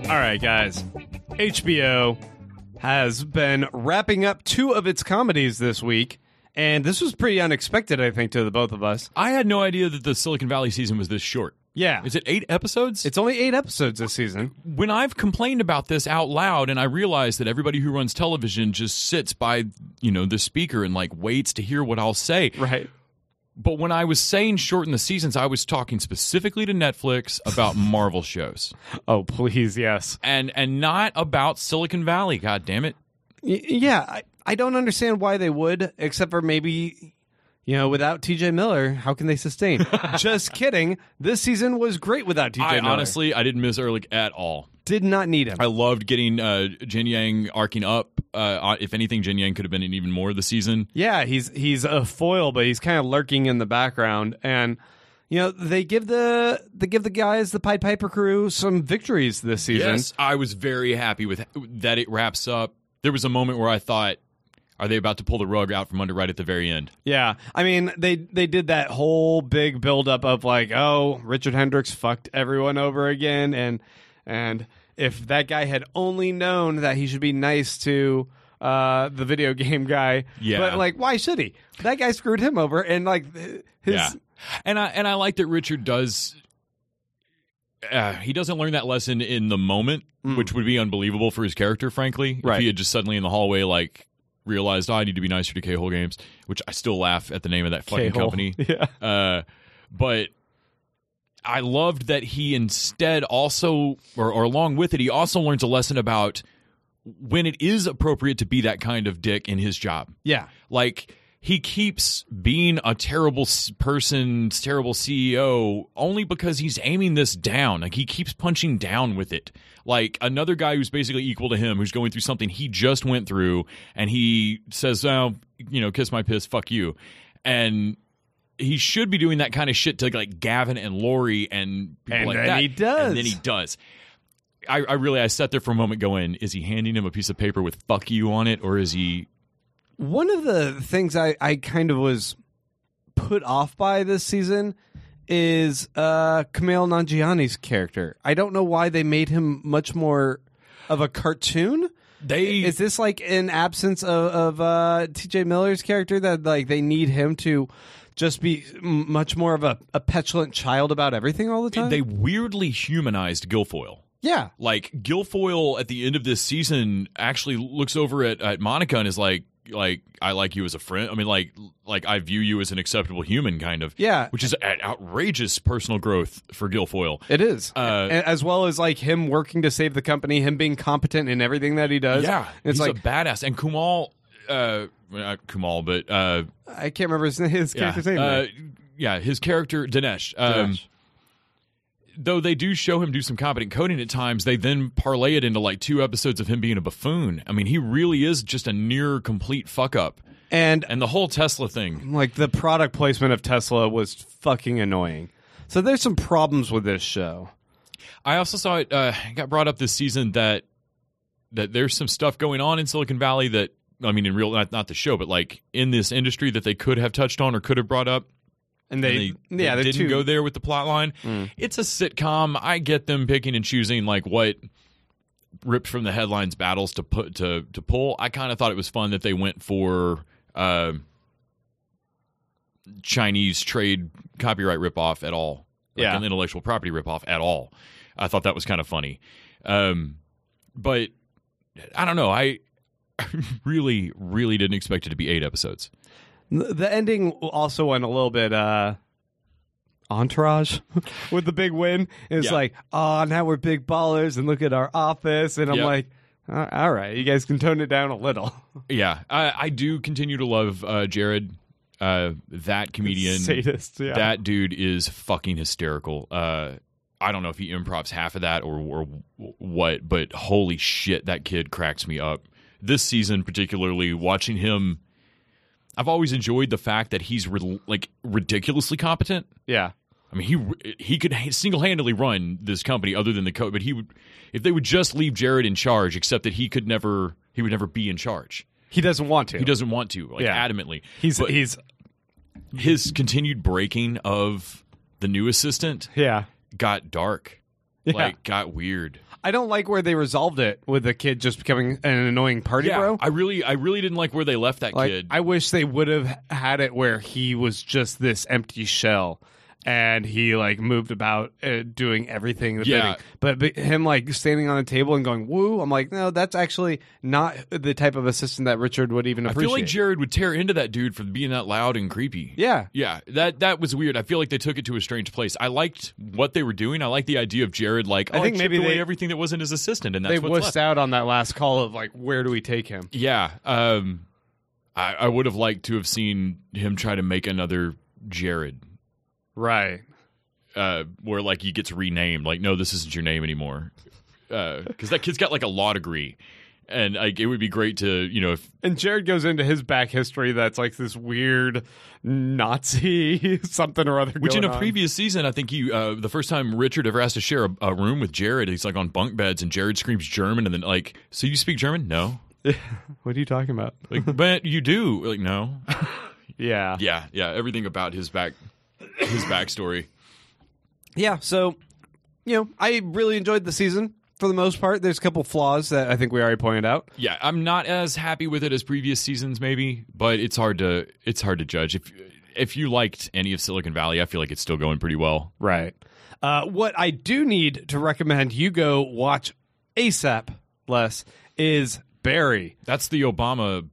All right, guys. HBO has been wrapping up 2 of its comedies this week, and this was pretty unexpected, I think, to the both of us. I had no idea that the Silicon Valley season was this short. Yeah. Is it 8 episodes? It's only 8 episodes this season. When I've complained about this out loud, and I realize that everybody who runs television just sits by, the speaker and waits to hear what I'll say. Right. But when I was saying shorten the seasons, I was talking specifically to Netflix about Marvel shows. Oh, please, yes. And not about Silicon Valley, God damn it. Yeah, I don't understand why they would, except for maybe, without TJ Miller, how can they sustain? Just kidding. This season was great without TJ Miller. Honestly, I didn't miss Ehrlich at all. Did not need him. I loved getting Jin Yang arcing up. If anything, Jin Yang could have been in even more of the season. Yeah, he's a foil, but he's kind of lurking in the background, and they give the guys, the Pied Piper crew, some victories this season. Yes, I was very happy with that. It wraps up. There was a moment where I thought, are they about to pull the rug out from under right at the very end? Yeah, I mean they did that whole big buildup of Richard Hendricks fucked everyone over again, and if that guy had only known that he should be nice to the video game guy, yeah. But why should he? That guy screwed him over, and his. Yeah. And I like that Richard does. He doesn't learn that lesson in the moment, which would be unbelievable for his character, frankly. Right. If he had just suddenly in the hallway realized, I need to be nicer to K-Hole Games, which I still laugh at the name of that fucking K-Hole. company. Yeah. But I loved that he instead also, or along with it, he also learns a lesson about when it is appropriate to be that kind of dick in his job. Yeah. He keeps being a terrible person, terrible CEO, only because he's aiming this down. He keeps punching down with it. Another guy who's basically equal to him, who's going through something he just went through, and he says, oh, kiss my piss, fuck you. And he should be doing that kind of shit to Gavin and Lori and people like that. And then he does. I sat there for a moment going, is he handing him a piece of paper with fuck you on it, or is he... One of the things I kind of was put off by this season is Kumail Nanjiani's character. I don't know why they made him much more of a cartoon. Is this an absence of TJ Miller's character that they need him to just be much more of a petulant child about everything all the time. They weirdly humanized Guilfoyle. Yeah. Like, Guilfoyle at the end of this season actually looks over at Monica and is like, I like you as a friend. I mean, like I view you as an acceptable human, kind of. Yeah. Which is an outrageous personal growth for Guilfoyle. It is. As well as, like, him working to save the company, him being competent in everything that he does. Yeah. It's he's like a badass. And Kumal, not Kumal, but... I can't remember his character's name. His character, Dinesh. Though they do show him do some competent coding at times, they then parlay it into like 2 episodes of him being a buffoon. I mean, he really is just a near complete fuck up. And the whole Tesla thing. Like, the product placement of Tesla was fucking annoying. So there's some problems with this show. I also saw it got brought up this season that there's some stuff going on in Silicon Valley that, I mean, in real, not the show, but like in this industry that they could have touched on or could have brought up. And they didn't go there with the plot line. It's a sitcom. I get them picking and choosing like what ripped from the headlines battles to pull. I kind of thought it was fun that they went for Chinese trade copyright ripoff at all. Like an intellectual property ripoff at all. I thought that was kind of funny. But I don't know. I really, really didn't expect it to be 8 episodes. The ending also went a little bit entourage with the big win. It's like, oh, now we're big ballers and look at our office. And I'm like, all right, you guys can tone it down a little. Yeah, I do continue to love Jared, that comedian. Sadist, yeah. That dude is fucking hysterical. I don't know if he improvs half of that or what, but holy shit, that kid cracks me up. This season, particularly, watching him... I've always enjoyed the fact that he's ridiculously competent. Yeah, I mean he could single-handedly run this company other than the code, but he would, if they would just leave Jared in charge, except that he would never be in charge. He doesn't want to. He doesn't want to, adamantly. He's his continued breaking of the new assistant. Yeah, got dark. Yeah. Got weird. I don't like where they resolved it with the kid just becoming an annoying party bro. I really didn't like where they left that kid. I wish they would have had it where he was just this empty shell and he like moved about doing everything. Bidding. But him like standing on a table and going woo, I'm like, no, that's actually not the type of assistant that Richard would even appreciate. I feel like Jared would tear into that dude for being that loud and creepy. Yeah. That was weird. I feel like they took it to a strange place. I liked what they were doing. I liked the idea of Jared I think maybe away everything that wasn't his assistant, and that's they wussed out on that last call of like, where do we take him? Yeah. I would have liked to have seen him try to make another Jared. Right. Where like he gets renamed. Like, no, this isn't your name anymore. Because that kid's got like a law degree. And like it would be great to, And Jared goes into his back history that's like this weird Nazi something or other. Which in a on. previous season, I think the first time Richard ever has to share a room with Jared, he's like on bunk beds and Jared screams German and then like, so you speak German? No. What are you talking about? Like, but you do. Like, no. Yeah. Yeah. Everything about his backstory. Yeah, so, I really enjoyed the season for the most part. There's a couple flaws that I think we already pointed out. Yeah, I'm not as happy with it as previous seasons, maybe, but it's hard to judge. If you liked any of Silicon Valley, I feel like it's still going pretty well. Right. What I do need to recommend you go watch ASAP, Les, is Barry. That's the Obama.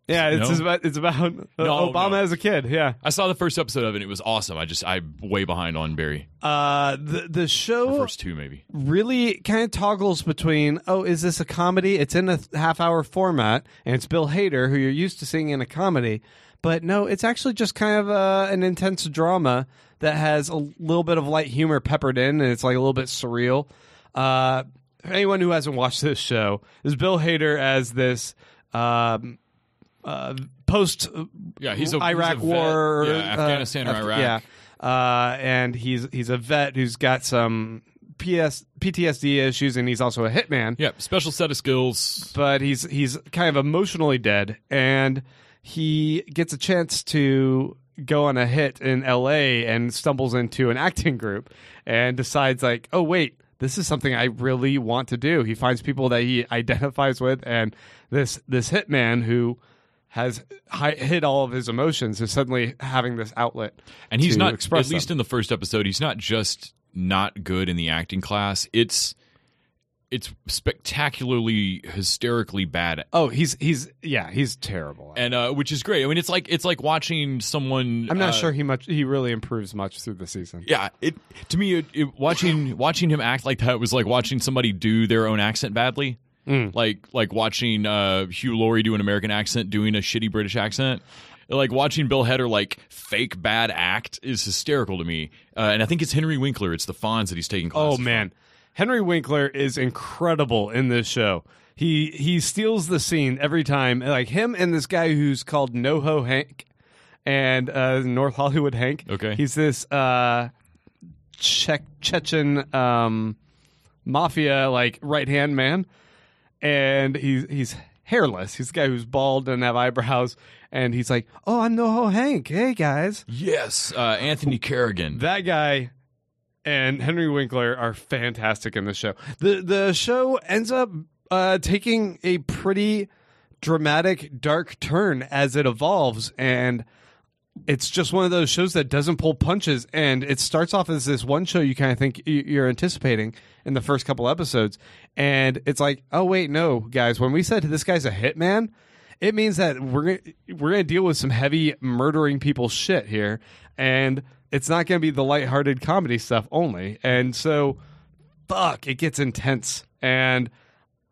Yeah, it's about Obama as a kid. Yeah, I saw the first episode of it. It was awesome. I'm way behind on Barry. The show, the first 2 maybe, really kind of toggles between, is this a comedy? It's in a half-hour format, and it's Bill Hader, who you're used to seeing in a comedy. But no, it's actually just kind of an intense drama that has a little bit of light humor peppered in, and it's like a little bit surreal. For anyone who hasn't watched this show, is Bill Hader as this. Post he's Iraq war, Afghanistan or Iraq, and he's a vet who's got some PTSD issues, and he's also a hitman. Yeah, special set of skills, but he's kind of emotionally dead, and he gets a chance to go on a hit in L.A. and stumbles into an acting group and decides like, oh wait, this is something I really want to do. He finds people that he identifies with, and this hitman who has hid all of his emotions is suddenly having this outlet. And he's not, express at least them. in the first episode, he's not just not good in the acting class. It's spectacularly hysterically bad. Oh, he's terrible. And which is great. I mean, it's like watching someone. I'm not sure he really improves much through the season. Yeah, to me, watching him act like that was like watching somebody do their own accent badly. Like watching Hugh Laurie do an American accent doing a shitty British accent. Like watching Bill Hader like fake bad act is hysterical to me. And I think it's Henry Winkler. It's the Fonz that he's taking classes Oh man, Henry Winkler is incredible in this show. He steals the scene every time. Like him and this guy who's called NoHo Hank and North Hollywood Hank. Okay, he's this Chechen mafia like right hand man, and he's hairless. He's the guy who's bald and have eyebrows. And he's like, "Oh, I'm NoHo Hank. Hey guys." Yes, Anthony Carrigan. That guy and Henry Winkler are fantastic in the show. The show ends up taking a pretty dramatic, dark turn as it evolves, and it's just one of those shows that doesn't pull punches. And it starts off as this one show you kind of think you're anticipating in the first couple episodes, and it's like, oh wait, no, guys, when we said this guy's a hitman, it means that we're gonna deal with some heavy murdering people shit here, and it's not gonna be the lighthearted comedy stuff only. And so, fuck, it gets intense. And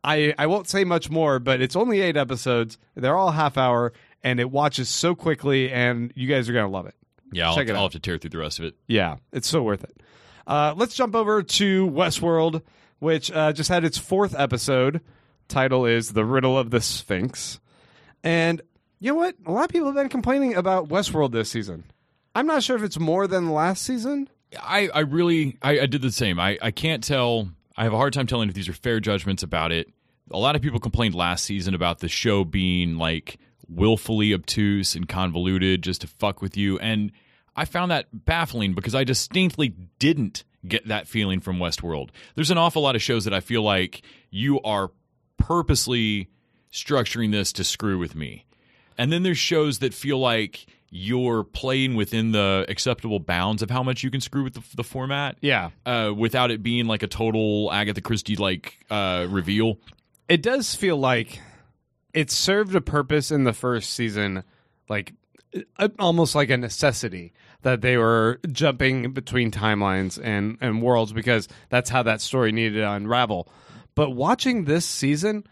I won't say much more, but it's only 8 episodes. They're all half hour, and it watches so quickly, and you guys are gonna love it. Yeah, I'll have to tear through the rest of it. Yeah, it's so worth it. Let's jump over to Westworld, which just had its 4th episode. Title is The Riddle of the Sphinx. And you know what? A lot of people have been complaining about Westworld this season. I'm not sure if it's more than last season. I did the same. I can't tell. I have a hard time telling if these are fair judgments about it. A lot of people complained last season about the show being like willfully obtuse and convoluted just to fuck with you. And I found that baffling because I distinctly didn't get that feeling from Westworld. There's an awful lot of shows that I feel like you are purposely structuring this to screw with me. And then there's shows that feel like you're playing within the acceptable bounds of how much you can screw with the format. Yeah. Without it being like a total Agatha Christie like reveal. It does feel like it served a purpose in the first season, like almost like a necessity that they were jumping between timelines and worlds because that's how that story needed to unravel. But watching this season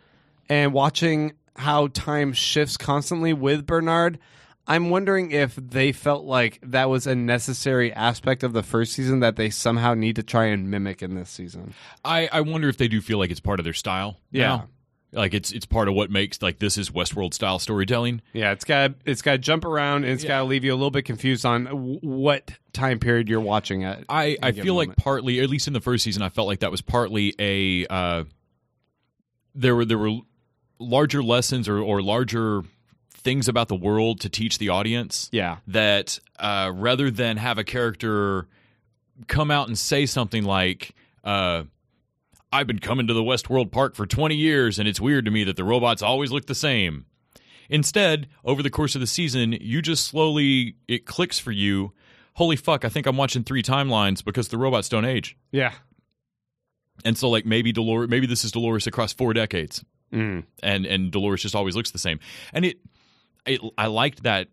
and watching how time shifts constantly with Bernard, I'm wondering if they felt like that was a necessary aspect of the first season that they somehow need to try and mimic in this season. I wonder if they do feel like it's part of their style. Yeah. Now. Like it's part of what makes like this is Westworld style storytelling. Yeah, it's got to jump around and it's got to leave you a little bit confused on what time period you're watching at. I feel like partly, at least in the first season, I felt like that was partly a there were larger lessons or larger things about the world to teach the audience. Yeah, that rather than have a character come out and say something like. I've been coming to the Westworld Park for 20 years, and it's weird to me that the robots always look the same. Instead, over the course of the season, you just slowly, it clicks for you, holy fuck, I think I'm watching 3 timelines because the robots don't age. Yeah. And so, like, maybe this is Dolores across 4 decades. And Dolores just always looks the same. And I liked that.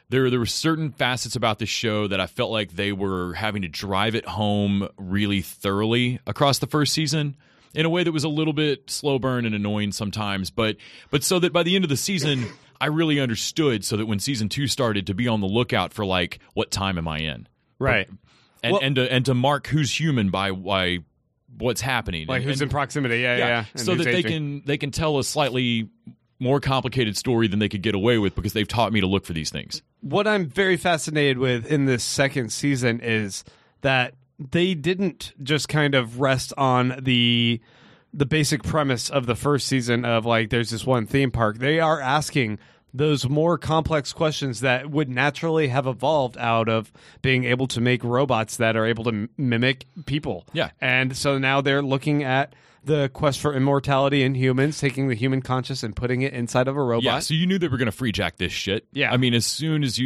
There were certain facets about this show that I felt like they were having to drive it home really thoroughly across the first season in a way that was a little bit slow burn and annoying sometimes, but so that by the end of the season, I really understood so that when season 2 started to be on the lookout for like, what time am I in? Right. And to mark who's human by what's happening. Like who's in proximity. Yeah. So that they can tell a slightly more complicated story than they could get away with because they've taught me to look for these things. What I'm very fascinated with in this second season is that they didn't just kind of rest on the basic premise of the first season of like there's this one theme park. They are asking those more complex questions that would naturally have evolved out of being able to make robots that are able to mimic people. Yeah. And so now they're looking at the quest for immortality in humans, taking the human conscious and putting it inside of a robot. Yeah, so you knew they were going to free jack this shit. Yeah. I mean,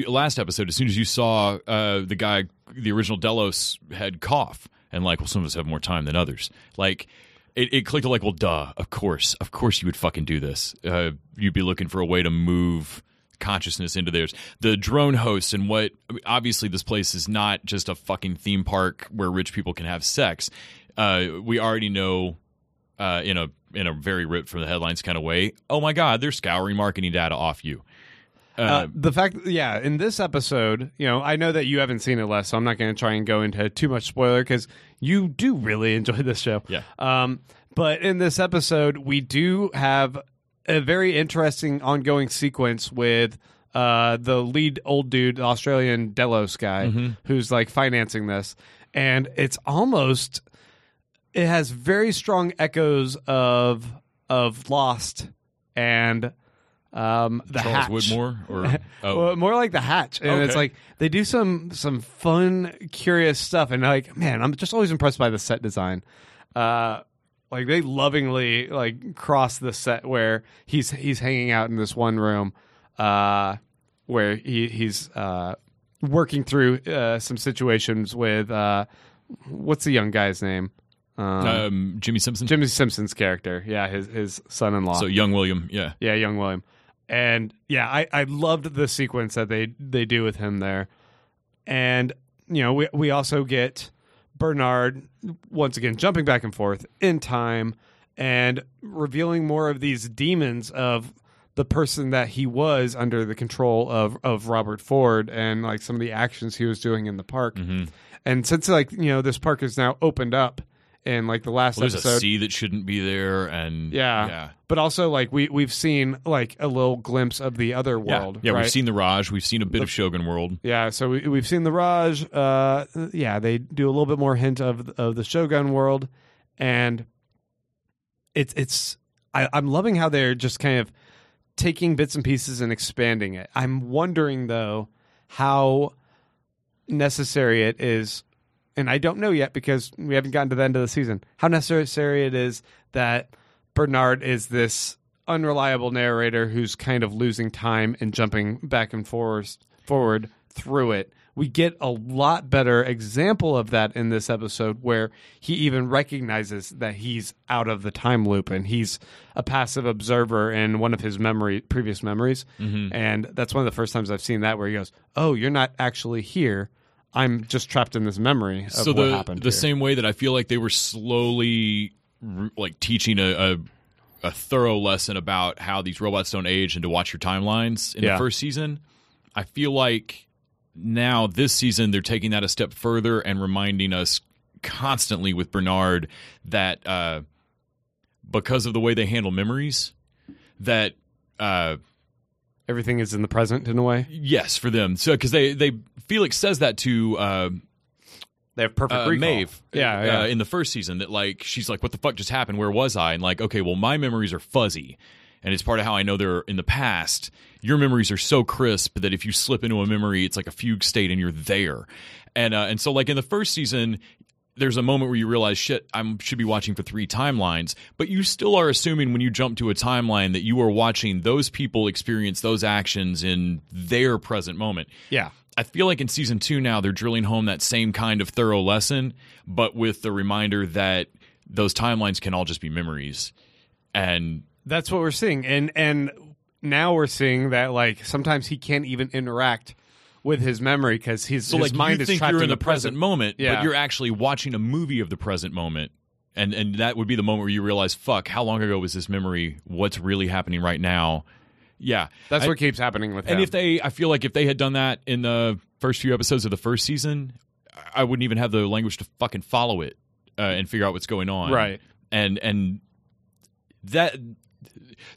last episode, as soon as you saw the guy, the original Delos, had cough, and like, well, some of us have more time than others. Like, it clicked like, well, duh, of course you would fucking do this. You'd be looking for a way to move consciousness into theirs. The drone hosts and obviously this place is not just a fucking theme park where rich people can have sex. We already know in a very ripped from the headlines kind of way, oh my God, they're scouring marketing data off you. The fact, in this episode, I know that you haven't seen it, Les, so I'm not going to try and go into too much spoiler because you do really enjoy this show. Yeah. But in this episode, we do have a very interesting ongoing sequence with the lead old dude, the Australian Delos guy, who's like financing this, and it's almost. It has very strong echoes of Lost and the Charles Hatch. Woodmore, or Well, more like the Hatch, and it's like they do some fun, curious stuff, and like, man, I'm just always impressed by the set design. Like they lovingly like cross the set where he's hanging out in this one room, where he's working through some situations with what's the young guy's name? Jimmy Simpson. Jimmy Simpson's character, his son-in-law. So young William, yeah, young William, and I loved the sequence that they do with him there, and we also get Bernard once again jumping back and forth in time and revealing more of these demons of the person that he was under the control of Robert Ford and like some of the actions he was doing in the park. And since this park is now opened up. In like the last there's episode, a sea that shouldn't be there, and but also like we've seen like a little glimpse of the other world. Yeah, right? we've seen the Raj, we've seen a bit of Shogun World. Yeah, so we've seen the Raj. They do a little bit more hint of the Shogun World, and I'm loving how they're just kind of taking bits and pieces and expanding it. I'm wondering though how necessary it is. And I don't know yet because we haven't gotten to the end of the season, how necessary it is that Bernard is this unreliable narrator who's kind of losing time and jumping back and forward through it. We get a lot better example of that in this episode where he even recognizes that he's out of the time loop and he's a passive observer in one of his previous memories. And that's one of the first times I've seen that where he goes, oh, you're not actually here. I'm just trapped in this memory of what happened. The same way that I feel like they were slowly like teaching a thorough lesson about how these robots don't age and to watch your timelines in the first season, I feel like now this season they're taking that a step further and reminding us constantly with Bernard that because of the way they handle memories, that everything is in the present in a way. Yes, for them. So because they Felix says that to they have perfect recall. Maeve. In the first season, that like she's like, "What the fuck just happened? Where was I?" And like, okay, well, my memories are fuzzy, and it's part of how I know they're in the past. Your memories are so crisp that if you slip into a memory, it's like a fugue state, and you're there. And so like in the first season, there's a moment where you realize, shit, I should be watching for 3 timelines, but you still are assuming when you jump to a timeline that you are watching those people experience those actions in their present moment. Yeah. I feel like in season 2 now, they're drilling home that same kind of thorough lesson, but with the reminder that those timelines can all just be memories. And that's what we're seeing. And now we're seeing that like sometimes he can't even interact with his memory because his mind is trapped you're in the present moment, yeah. but you're actually watching a movie of the present moment. And that would be the moment where you realize, fuck, how long ago was this memory? What's really happening right now? Yeah. That's what keeps happening with him. And I feel like if they had done that in the first few episodes of the first season, I wouldn't even have the language to fucking follow it and figure out what's going on. Right. And that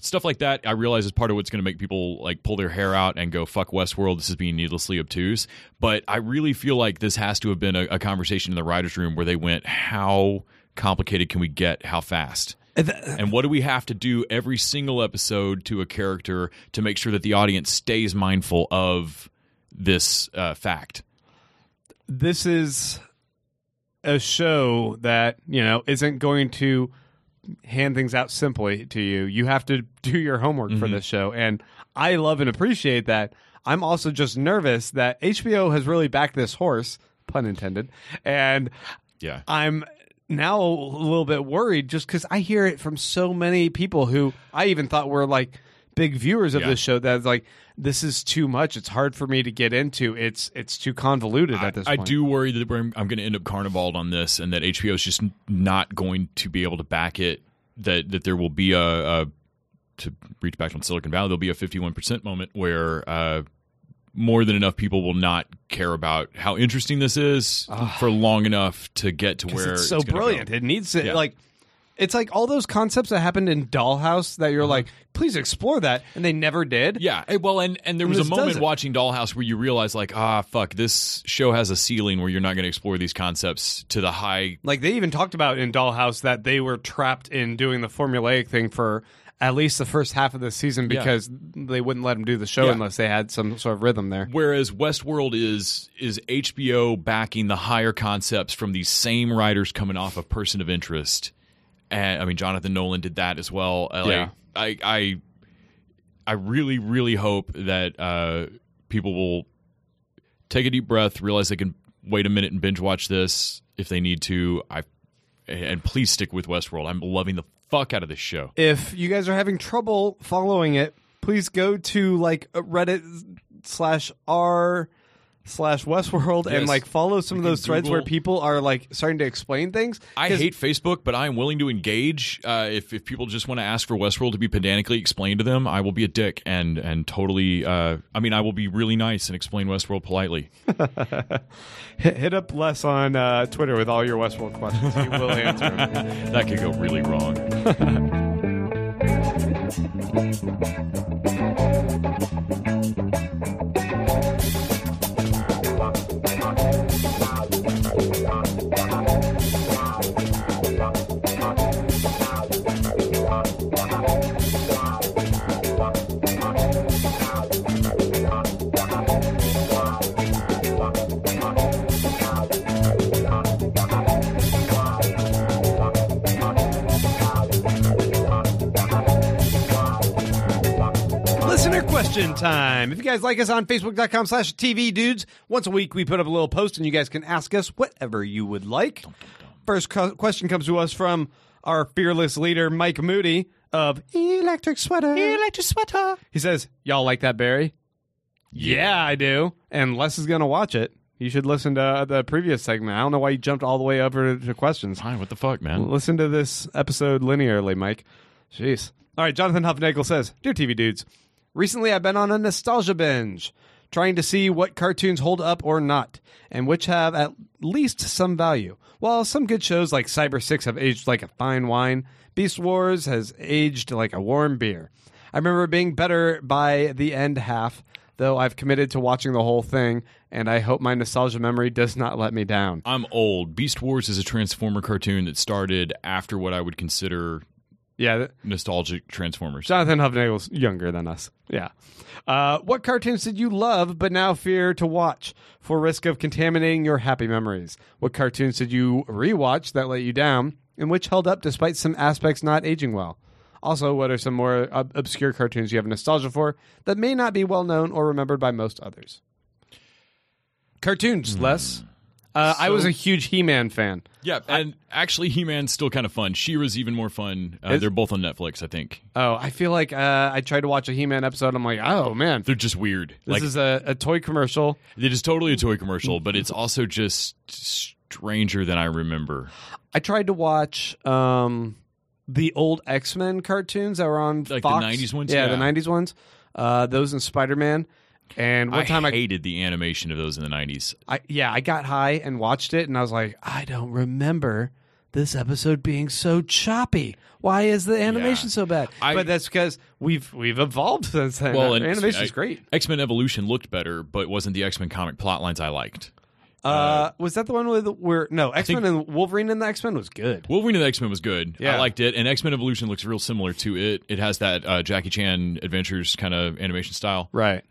stuff like that, I realize is part of what's going to make people like pull their hair out and go, fuck Westworld, this is being needlessly obtuse. But I really feel like this has to have been a conversation in the writer's room where they went, how complicated can we get? How fast? And what do we have to do every single episode to a character to make sure that the audience stays mindful of this fact? This is a show that, isn't going to hand things out simply to you. You have to do your homework for this show. And I love and appreciate that. I'm also just nervous that HBO has really backed this horse, pun intended. And I'm now a little bit worried just because I hear it from so many people who I even thought were like big viewers of this show that's like, this is too much. It's hard for me to get into. It's too convoluted at this point. I do worry that I'm going to end up carnivaled on this and that HBO is just not going to be able to back it, that there will be to reach back on Silicon Valley, there'll be a 51% moment where more than enough people will not care about how interesting this is for long enough to get to where it's so brilliant. Go. It needs to it's like all those concepts that happened in Dollhouse that you're like, please explore that, and they never did. Yeah, well, and there was a moment watching Dollhouse where you realize like, fuck, this show has a ceiling where you're not going to explore these concepts to the high. Like they even talked about in Dollhouse that they were trapped in doing the formulaic thing for at least the first half of the season because they wouldn't let them do the show unless they had some sort of rhythm there. Whereas Westworld is HBO backing the higher concepts from these same writers coming off of Person of Interest. And I mean, Jonathan Nolan did that as well. I really, really hope that people will take a deep breath, realize they can wait a minute and binge watch this if they need to. And please stick with Westworld. I'm loving the fuck out of this show. If you guys are having trouble following it, please go to like Reddit/r/Westworld and like follow some of those threads where people are like starting to explain things. I hate Facebook, but I am willing to engage. If people just want to ask for Westworld to be pedantically explained to them, I will be a dick and totally. I will be really nice and explain Westworld politely. Hit up Les on Twitter with all your Westworld questions. He will answer them. That could go really wrong. Question time. If you guys like us on Facebook.com/TV Dudes, once a week we put up a little post and you guys can ask us whatever you would like. First question comes to us from our fearless leader, Mike Moody of Electric Sweater. He says, y'all like that, Barry? Yeah, I do. And Les is going to watch it. You should listen to the previous segment. I don't know why you jumped all the way over to questions. Fine, what the fuck, man? Listen to this episode linearly, Mike. Jeez. All right, Jonathan Huffnagel says, Dear TV Dudes, recently I've been on a nostalgia binge, trying to see what cartoons hold up or not, and which have at least some value. While some good shows like Cyber 6 have aged like a fine wine, Beast Wars has aged like a warm beer. I remember being better by the end half, though I've committed to watching the whole thing, and I hope my nostalgia memory does not let me down. I'm old. Beast Wars is a Transformer cartoon that started after what I would consider nostalgic Transformers. Jonathan Huffnagel's younger than us. Yeah. What cartoons did you love but now fear to watch for risk of contaminating your happy memories? What cartoons did you rewatch that let you down and which held up despite some aspects not aging well? Also, what are some more obscure cartoons you have nostalgia for that may not be well known or remembered by most others? Cartoons, Les. I was a huge He-Man fan. Yeah, and actually He-Man's still kind of fun. She-Ra's even more fun. They're both on Netflix, I think. Oh, I feel like I tried to watch a He-Man episode. I'm like, oh, man. They're just weird. This is a toy commercial. It is totally a toy commercial, but it's also just stranger than I remember. I tried to watch the old X-Men cartoons that were on like Fox. The 90s ones? Yeah, the 90s ones. Those and Spider-Man. And one time I hated the animation of those in the 90s. I got high and watched it, and I was like, I don't remember this episode being so choppy. Why is the animation so bad? But that's because we've evolved since then. Well, animation's great. X-Men Evolution looked better, but wasn't the X-Men comic plot lines I liked. Was that the one where X-Men and Wolverine and the X-Men was good. Wolverine and the X-Men was good. Yeah. I liked it, and X-Men Evolution looks real similar to it. It has that Jackie Chan Adventures kind of animation style. Right.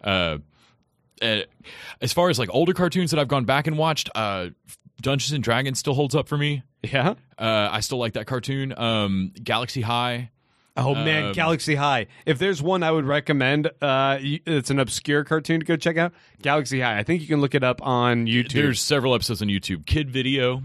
As far as like older cartoons that I've gone back and watched, Dungeons and Dragons still holds up for me. Yeah. I still like that cartoon. Galaxy High. Oh man, Galaxy High. If there's one I would recommend, it's an obscure cartoon to go check out. Galaxy High. I think you can look it up on YouTube. There's several episodes on YouTube. Kid Video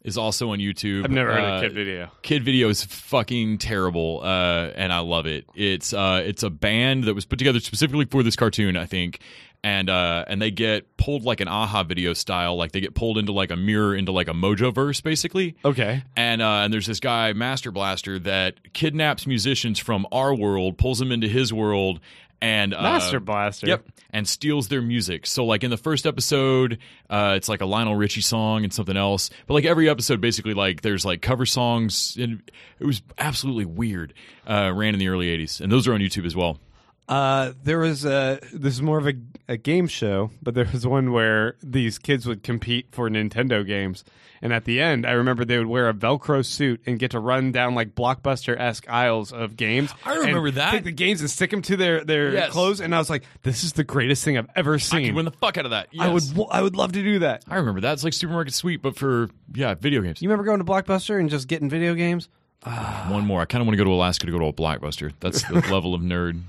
is also on YouTube. I've never heard of Kid Video. Kid Video is fucking terrible, and I love it. It's a band that was put together specifically for this cartoon, I think. And they get pulled like an AHA video style, like they get pulled into like a mirror into like a Mojoverse, basically. Okay. And there's this guy, Master Blaster, that kidnaps musicians from our world, pulls them into his world, and Master Blaster. Yep. And steals their music. So like in the first episode, it's like a Lionel Richie song and something else. But like every episode, basically like there's like cover songs, and it was absolutely weird. Ran in the early '80s, and those are on YouTube as well. There was this is more of a game show, but there was one where these kids would compete for Nintendo games, and at the end, I remember they would wear a Velcro suit and get to run down like Blockbuster-esque aisles of games. I remember that. Take the games and stick them to their clothes, and I was like, "This is the greatest thing I've ever seen." I could win the fuck out of that. Yes. I would love to do that. I remember that. It's like Supermarket Sweep, but for video games. You remember going to Blockbuster and just getting video games? One more. I kind of want to go to Alaska to go to a Blockbuster. That's the level of nerd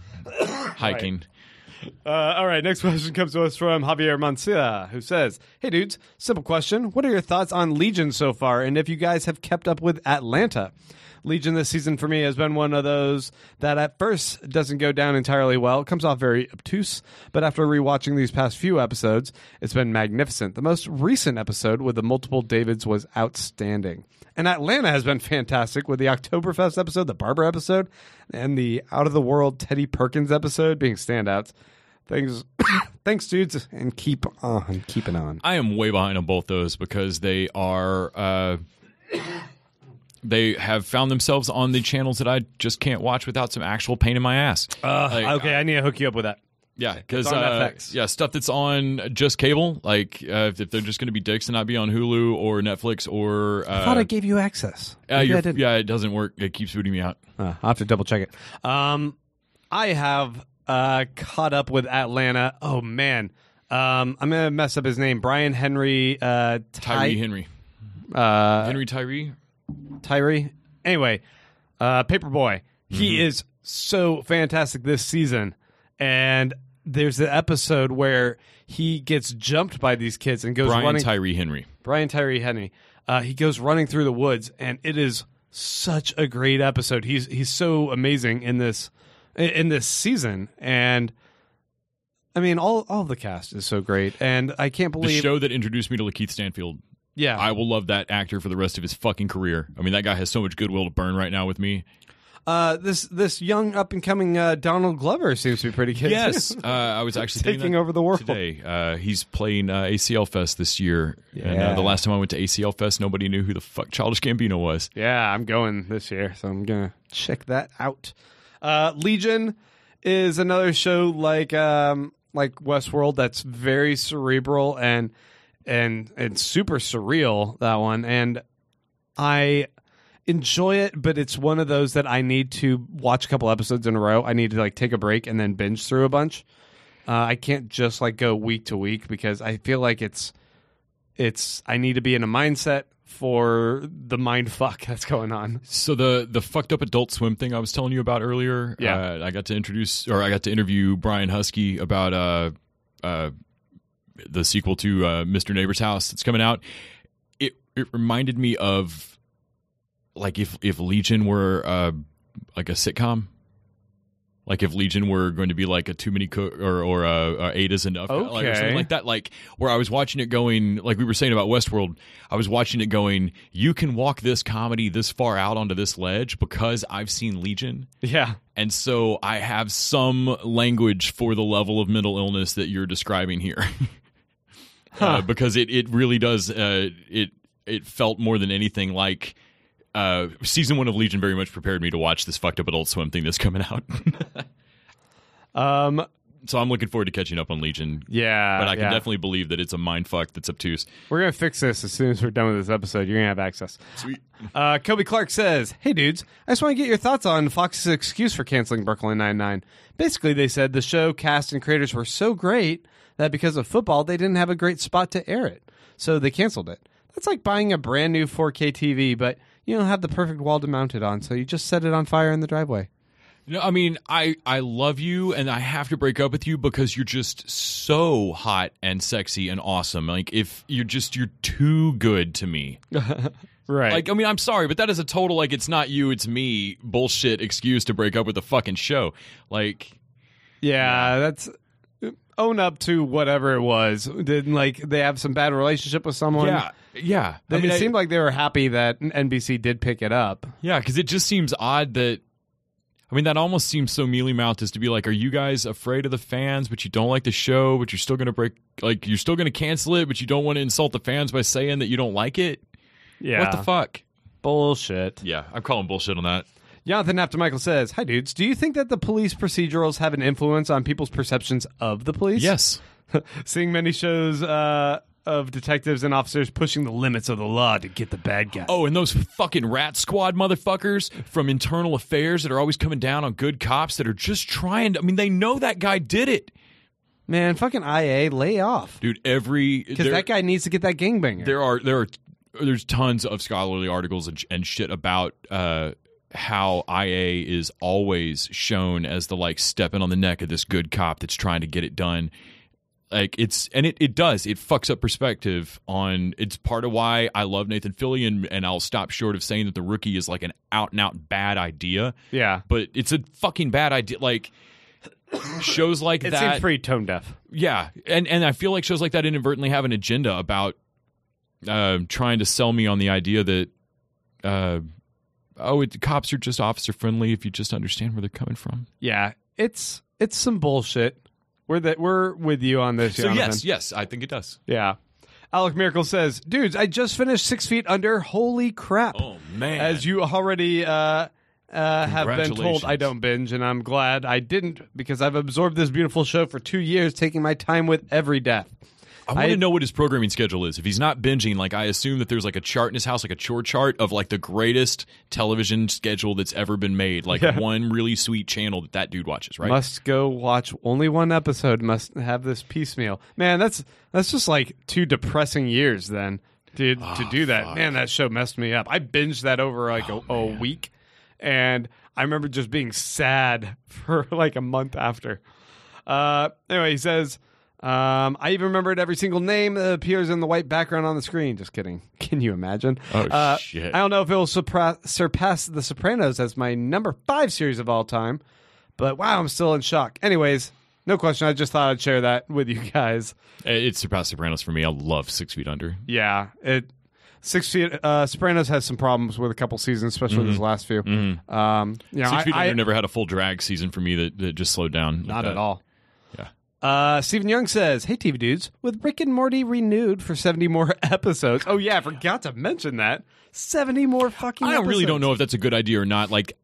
hiking. All right, next question comes to us from Javier Mancia, who says, "Hey dudes, simple question. What are your thoughts on Legion so far, and if you guys have kept up with Atlanta? Legion this season for me has been one of those that at first doesn't go down entirely well. It comes off very obtuse, but after rewatching these past few episodes, it's been magnificent. The most recent episode with the multiple Davids was outstanding. And Atlanta has been fantastic with the Oktoberfest episode, the Barber episode, and the Out of the World Teddy Perkins episode being standouts. Thanks, dudes, and keep on keeping on." I am way behind on both those because they are they have found themselves on the channels that I just can't watch without some actual pain in my ass. Okay, I need to hook you up with that. Yeah, because It's on FX. stuff that's on just cable, like if they're just going to be dicks and not be on Hulu or Netflix or. I thought I gave you access. Maybe I didn't. Yeah, it doesn't work. It keeps booting me out. I'll have to double check it. I have caught up with Atlanta. Oh man, I'm gonna mess up his name. Brian Henry. Tyree Henry. Henry Tyree. Tyree. Anyway, Paperboy. He is so fantastic this season, and there's an episode where he gets jumped by these kids and goes running. Brian Tyree Henry. He goes running through the woods, and it is such a great episode. He's so amazing in this season, and I mean all of the cast is so great, and I can't believe the show that introduced me to Lakeith Stanfield. Yeah, I will love that actor for the rest of his fucking career. I mean, that guy has so much goodwill to burn right now with me. This young up and coming Donald Glover seems to be pretty good. Yes, I was actually taking over the world today. He's playing ACL Fest this year, and the last time I went to ACL Fest, nobody knew who the fuck Childish Gambino was. Yeah, I'm going this year, so I'm gonna check that out. Legion is another show like Westworld that's very cerebral and super surreal, that one, and I enjoy it, but it's one of those that I need to watch a couple episodes in a row. I need to like take a break and then binge through a bunch. I can't just like go week to week because I feel like it's I need to be in a mindset for the mind fuck that's going on. So the fucked up Adult Swim thing I was telling you about earlier, I got to interview Brian Husky about the sequel to Mr. Neighbor's House that's coming out. It reminded me of like if Legion were like a sitcom, like if Legion were going to be like a Too Many Cook or Eight Is Enough, like, or something like that. Like where I was watching it going, like we were saying about Westworld, I was watching it going, you can walk this comedy this far out onto this ledge because I've seen Legion. Yeah. And so I have some language for the level of mental illness that you're describing here. Because it really does, it felt more than anything like season 1 of Legion very much prepared me to watch this fucked up Adult Swim thing that's coming out. So I'm looking forward to catching up on Legion. Yeah. But I can definitely believe that it's a mindfuck that's obtuse. We're going to fix this as soon as we're done with this episode. You're going to have access. Sweet. Kobe Clark says, "Hey, dudes, I just want to get your thoughts on Fox's excuse for canceling Brooklyn Nine-Nine. Basically, they said the show, cast, and creators were so great that because of football, they didn't have a great spot to air it. So they canceled it. That's like buying a brand new 4K TV, but you don't have the perfect wall to mount it on, so you just set it on fire in the driveway." No, I mean, I love you, and I have to break up with you because you're just so hot and sexy and awesome. Like, if you're too good to me. Right. Like, I mean, I'm sorry, but that is a total, like, it's not you, it's me bullshit excuse to break up with the fucking show. Like, yeah, that's own up to whatever it was. Didn't like they have some bad relationship with someone? Yeah. It seemed like they were happy that NBC did pick it up. Yeah, because it just seems odd that. I mean, that almost seems so mealy-mouthed as to be like, are you guys afraid of the fans, but you don't like the show, but you're still going to you're still going to cancel it, but you don't want to insult the fans by saying that you don't like it? Yeah. What the fuck? Bullshit. Yeah, I'm calling bullshit on that. Jonathan After Michael says, "Hi, dudes. Do you think that the police procedurals have an influence on people's perceptions of the police?" Yes. Seeing many shows of detectives and officers pushing the limits of the law to get the bad guy. Oh, and those fucking rat squad motherfuckers from Internal Affairs that are always coming down on good cops that are just trying to... I mean, they know that guy did it. Man, fucking IA, lay off. Dude, because that guy needs to get that gangbanger. There's tons of scholarly articles and shit about how IA is always shown as the like stepping on the neck of this good cop that's trying to get it done. Like it fucks up perspective on. It's part of why I love Nathan Fillion, and I'll stop short of saying that The Rookie is like an out and out bad idea. Yeah, but it's a fucking bad idea. Like shows like it that seems pretty tone deaf. Yeah, and I feel like shows like that inadvertently have an agenda about trying to sell me on the idea that cops are just officer friendly if you just understand where they're coming from. Yeah, it's some bullshit. We're with you on this, so Jonathan. yes, I think it does. Yeah. Alec Miracle says, "Dudes, I just finished 6 Feet Under. Holy crap!" Oh man! As you already have been told, I don't binge, and I'm glad I didn't because I've absorbed this beautiful show for 2 years, taking my time with every death. I want to know what his programming schedule is. If he's not binging, like I assume that there's like a chart in his house, like a chore chart of like the greatest television schedule that's ever been made. Like one really sweet channel that dude watches, right? Must go watch only one episode. Must have this piecemeal. Man, that's just like 2 depressing years then, dude, to do that. Fuck. Man, that show messed me up. I binged that over like a week, and I remember just being sad for like a month after. Anyway, he says... I even remembered every single name that appears in the white background on the screen. Just kidding. Can you imagine? Oh, shit. I don't know if it will surpass The Sopranos as my number 5 series of all time, but wow, I'm still in shock. Anyways, no question. I just thought I'd share that with you guys. It surpassed Sopranos for me. I love 6 Feet Under. Yeah. 6 Feet, Sopranos has some problems with a couple seasons, especially this last few. Mm-hmm. 6 Feet Under never had a full drag season for me that just slowed down. Not at all. Yeah. Stephen Young says, "Hey, TV dudes, with Rick and Morty renewed for 70 more episodes." Oh, yeah, I forgot to mention that. 70 more fucking episodes. I really don't know if that's a good idea or not. Like,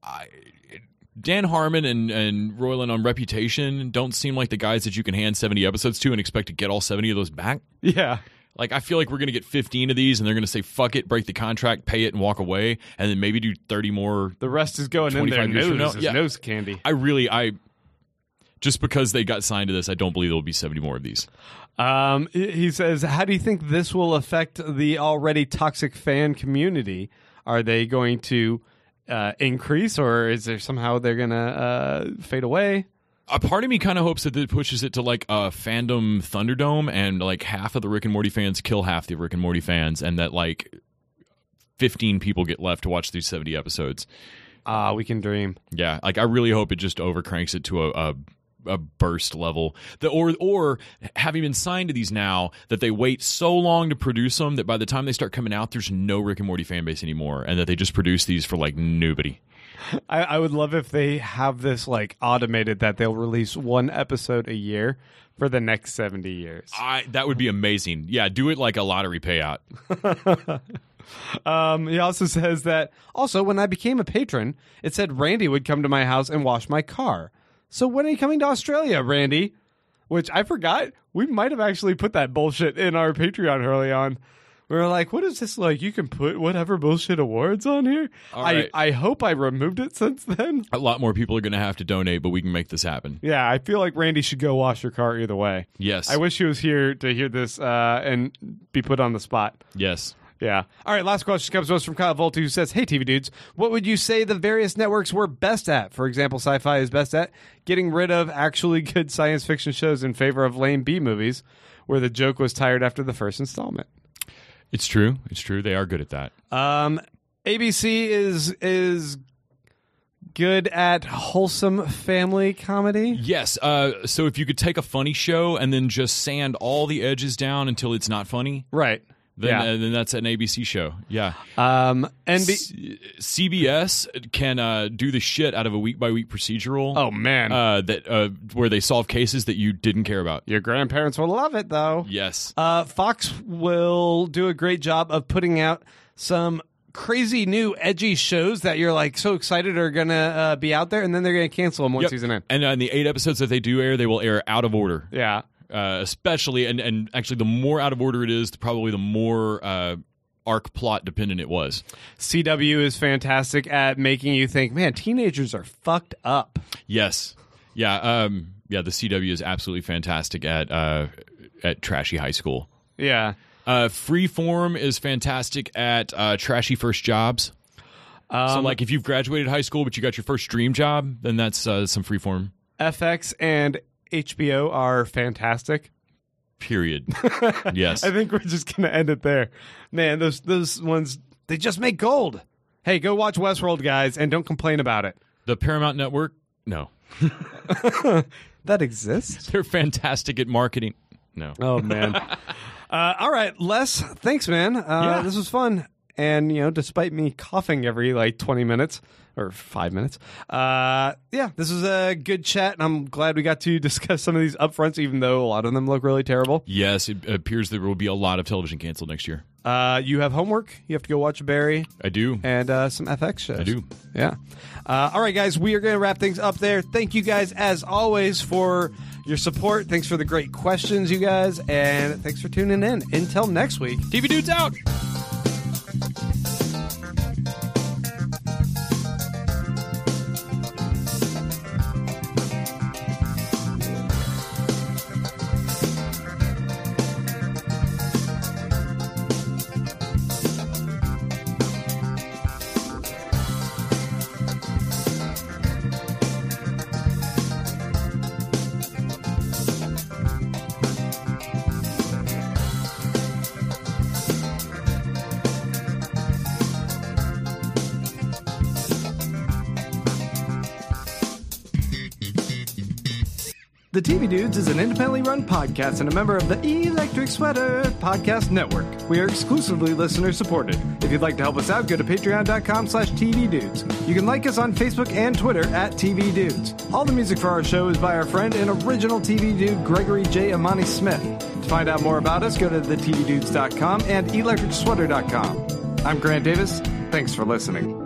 Dan Harmon and Roiland on Reputation don't seem like the guys that you can hand 70 episodes to and expect to get all 70 of those back. Yeah. Like, I feel like we're going to get 15 of these, and they're going to say, fuck it, break the contract, pay it, and walk away, and then maybe do 30 more. The rest is going in their nose, nose candy. Just because they got signed to this, I don't believe there will be 70 more of these. He says, "How do you think this will affect the already toxic fan community? Are they going to increase, or is there somehow they're going to fade away?" A part of me kind of hopes that it pushes it to like a fandom Thunderdome, and like half of the Rick and Morty fans kill half the Rick and Morty fans, and that like 15 people get left to watch these 70 episodes. We can dream. Yeah, like I really hope it just overcranks it to a burst level, or having been signed to these now, that they wait so long to produce them that by the time they start coming out, there's no Rick and Morty fan base anymore, and that they just produce these for like nobody. I would love if they have this like automated, that they'll release one episode a year for the next 70 years. That would be amazing. Yeah, do it like a lottery payout. He also says that, also, when I became a patron, it said Randy would come to my house and wash my car. So when are you coming to Australia, Randy? which I forgot. We might have actually put that bullshit in our Patreon early on. We were like, what is this like? You can put whatever bullshit awards on here? All right. I hope I removed it since then. A lot more people are going to have to donate, but we can make this happen. Yeah, I feel like Randy should go wash your car either way. Yes. I wish he was here to hear this and be put on the spot. Yes. Yeah. All right, last question comes to us from Kyle Volta, who says, hey, TV dudes, what would you say the various networks were best at? For example, Sci-Fi is best at getting rid of actually good science fiction shows in favor of lame B movies, where the joke was tired after the first installment. It's true. It's true. They are good at that. ABC is good at wholesome family comedy. Yes. So if you could take a funny show and then just sand all the edges down until it's not funny, Right. then that's an ABC show. Yeah. CBS can do the shit out of a week-by-week procedural. Oh, man. Where they solve cases that you didn't care about. Your grandparents will love it, though. Yes. Fox will do a great job of putting out some crazy new edgy shows that you're like so excited are gonna be out there, and then they're gonna cancel them once season in. And in the 8 episodes that they do air, they will air out of order. Yeah. Especially, and actually, the more out of order it is, probably the more arc plot dependent it was. CW is fantastic at making you think, man, teenagers are fucked up. Yes. Yeah. The CW is absolutely fantastic at trashy high school. Yeah. Freeform is fantastic at trashy first jobs. So, like, if you've graduated high school but you got your first dream job, then that's some Freeform. FX and HBO are fantastic. Period. Yes. I think we're just going to end it there. Man, those ones, they just make gold. Hey, go watch Westworld, guys, and don't complain about it. The Paramount Network? No. That exists? They're fantastic at marketing. No. Oh, man. All right, Les, thanks, man. This was fun. And, despite me coughing every, 20 minutes or 5 minutes, this was a good chat, and I'm glad we got to discuss some of these upfronts, even though a lot of them look really terrible. Yes, it appears there will be a lot of television canceled next year. You have homework. You have to go watch Barry. I do. And some FX shows. I do. Yeah. All right, guys, we are going to wrap things up there. Thank you guys, as always, for your support. Thanks for the great questions, you guys, and thanks for tuning in. Until next week. TV Dudes out! The TV Dudes is an independently run podcast and a member of the Electric Sweater Podcast Network. We are exclusively listener supported. If you'd like to help us out, go to patreon.com/tvdudes. You can like us on Facebook and Twitter @TV Dudes. All the music for our show is by our friend and original TV dude, Gregory J. Amani Smith. To find out more about us, go to thetvdudes.com and electricsweater.com. I'm Grant Davis. Thanks for listening.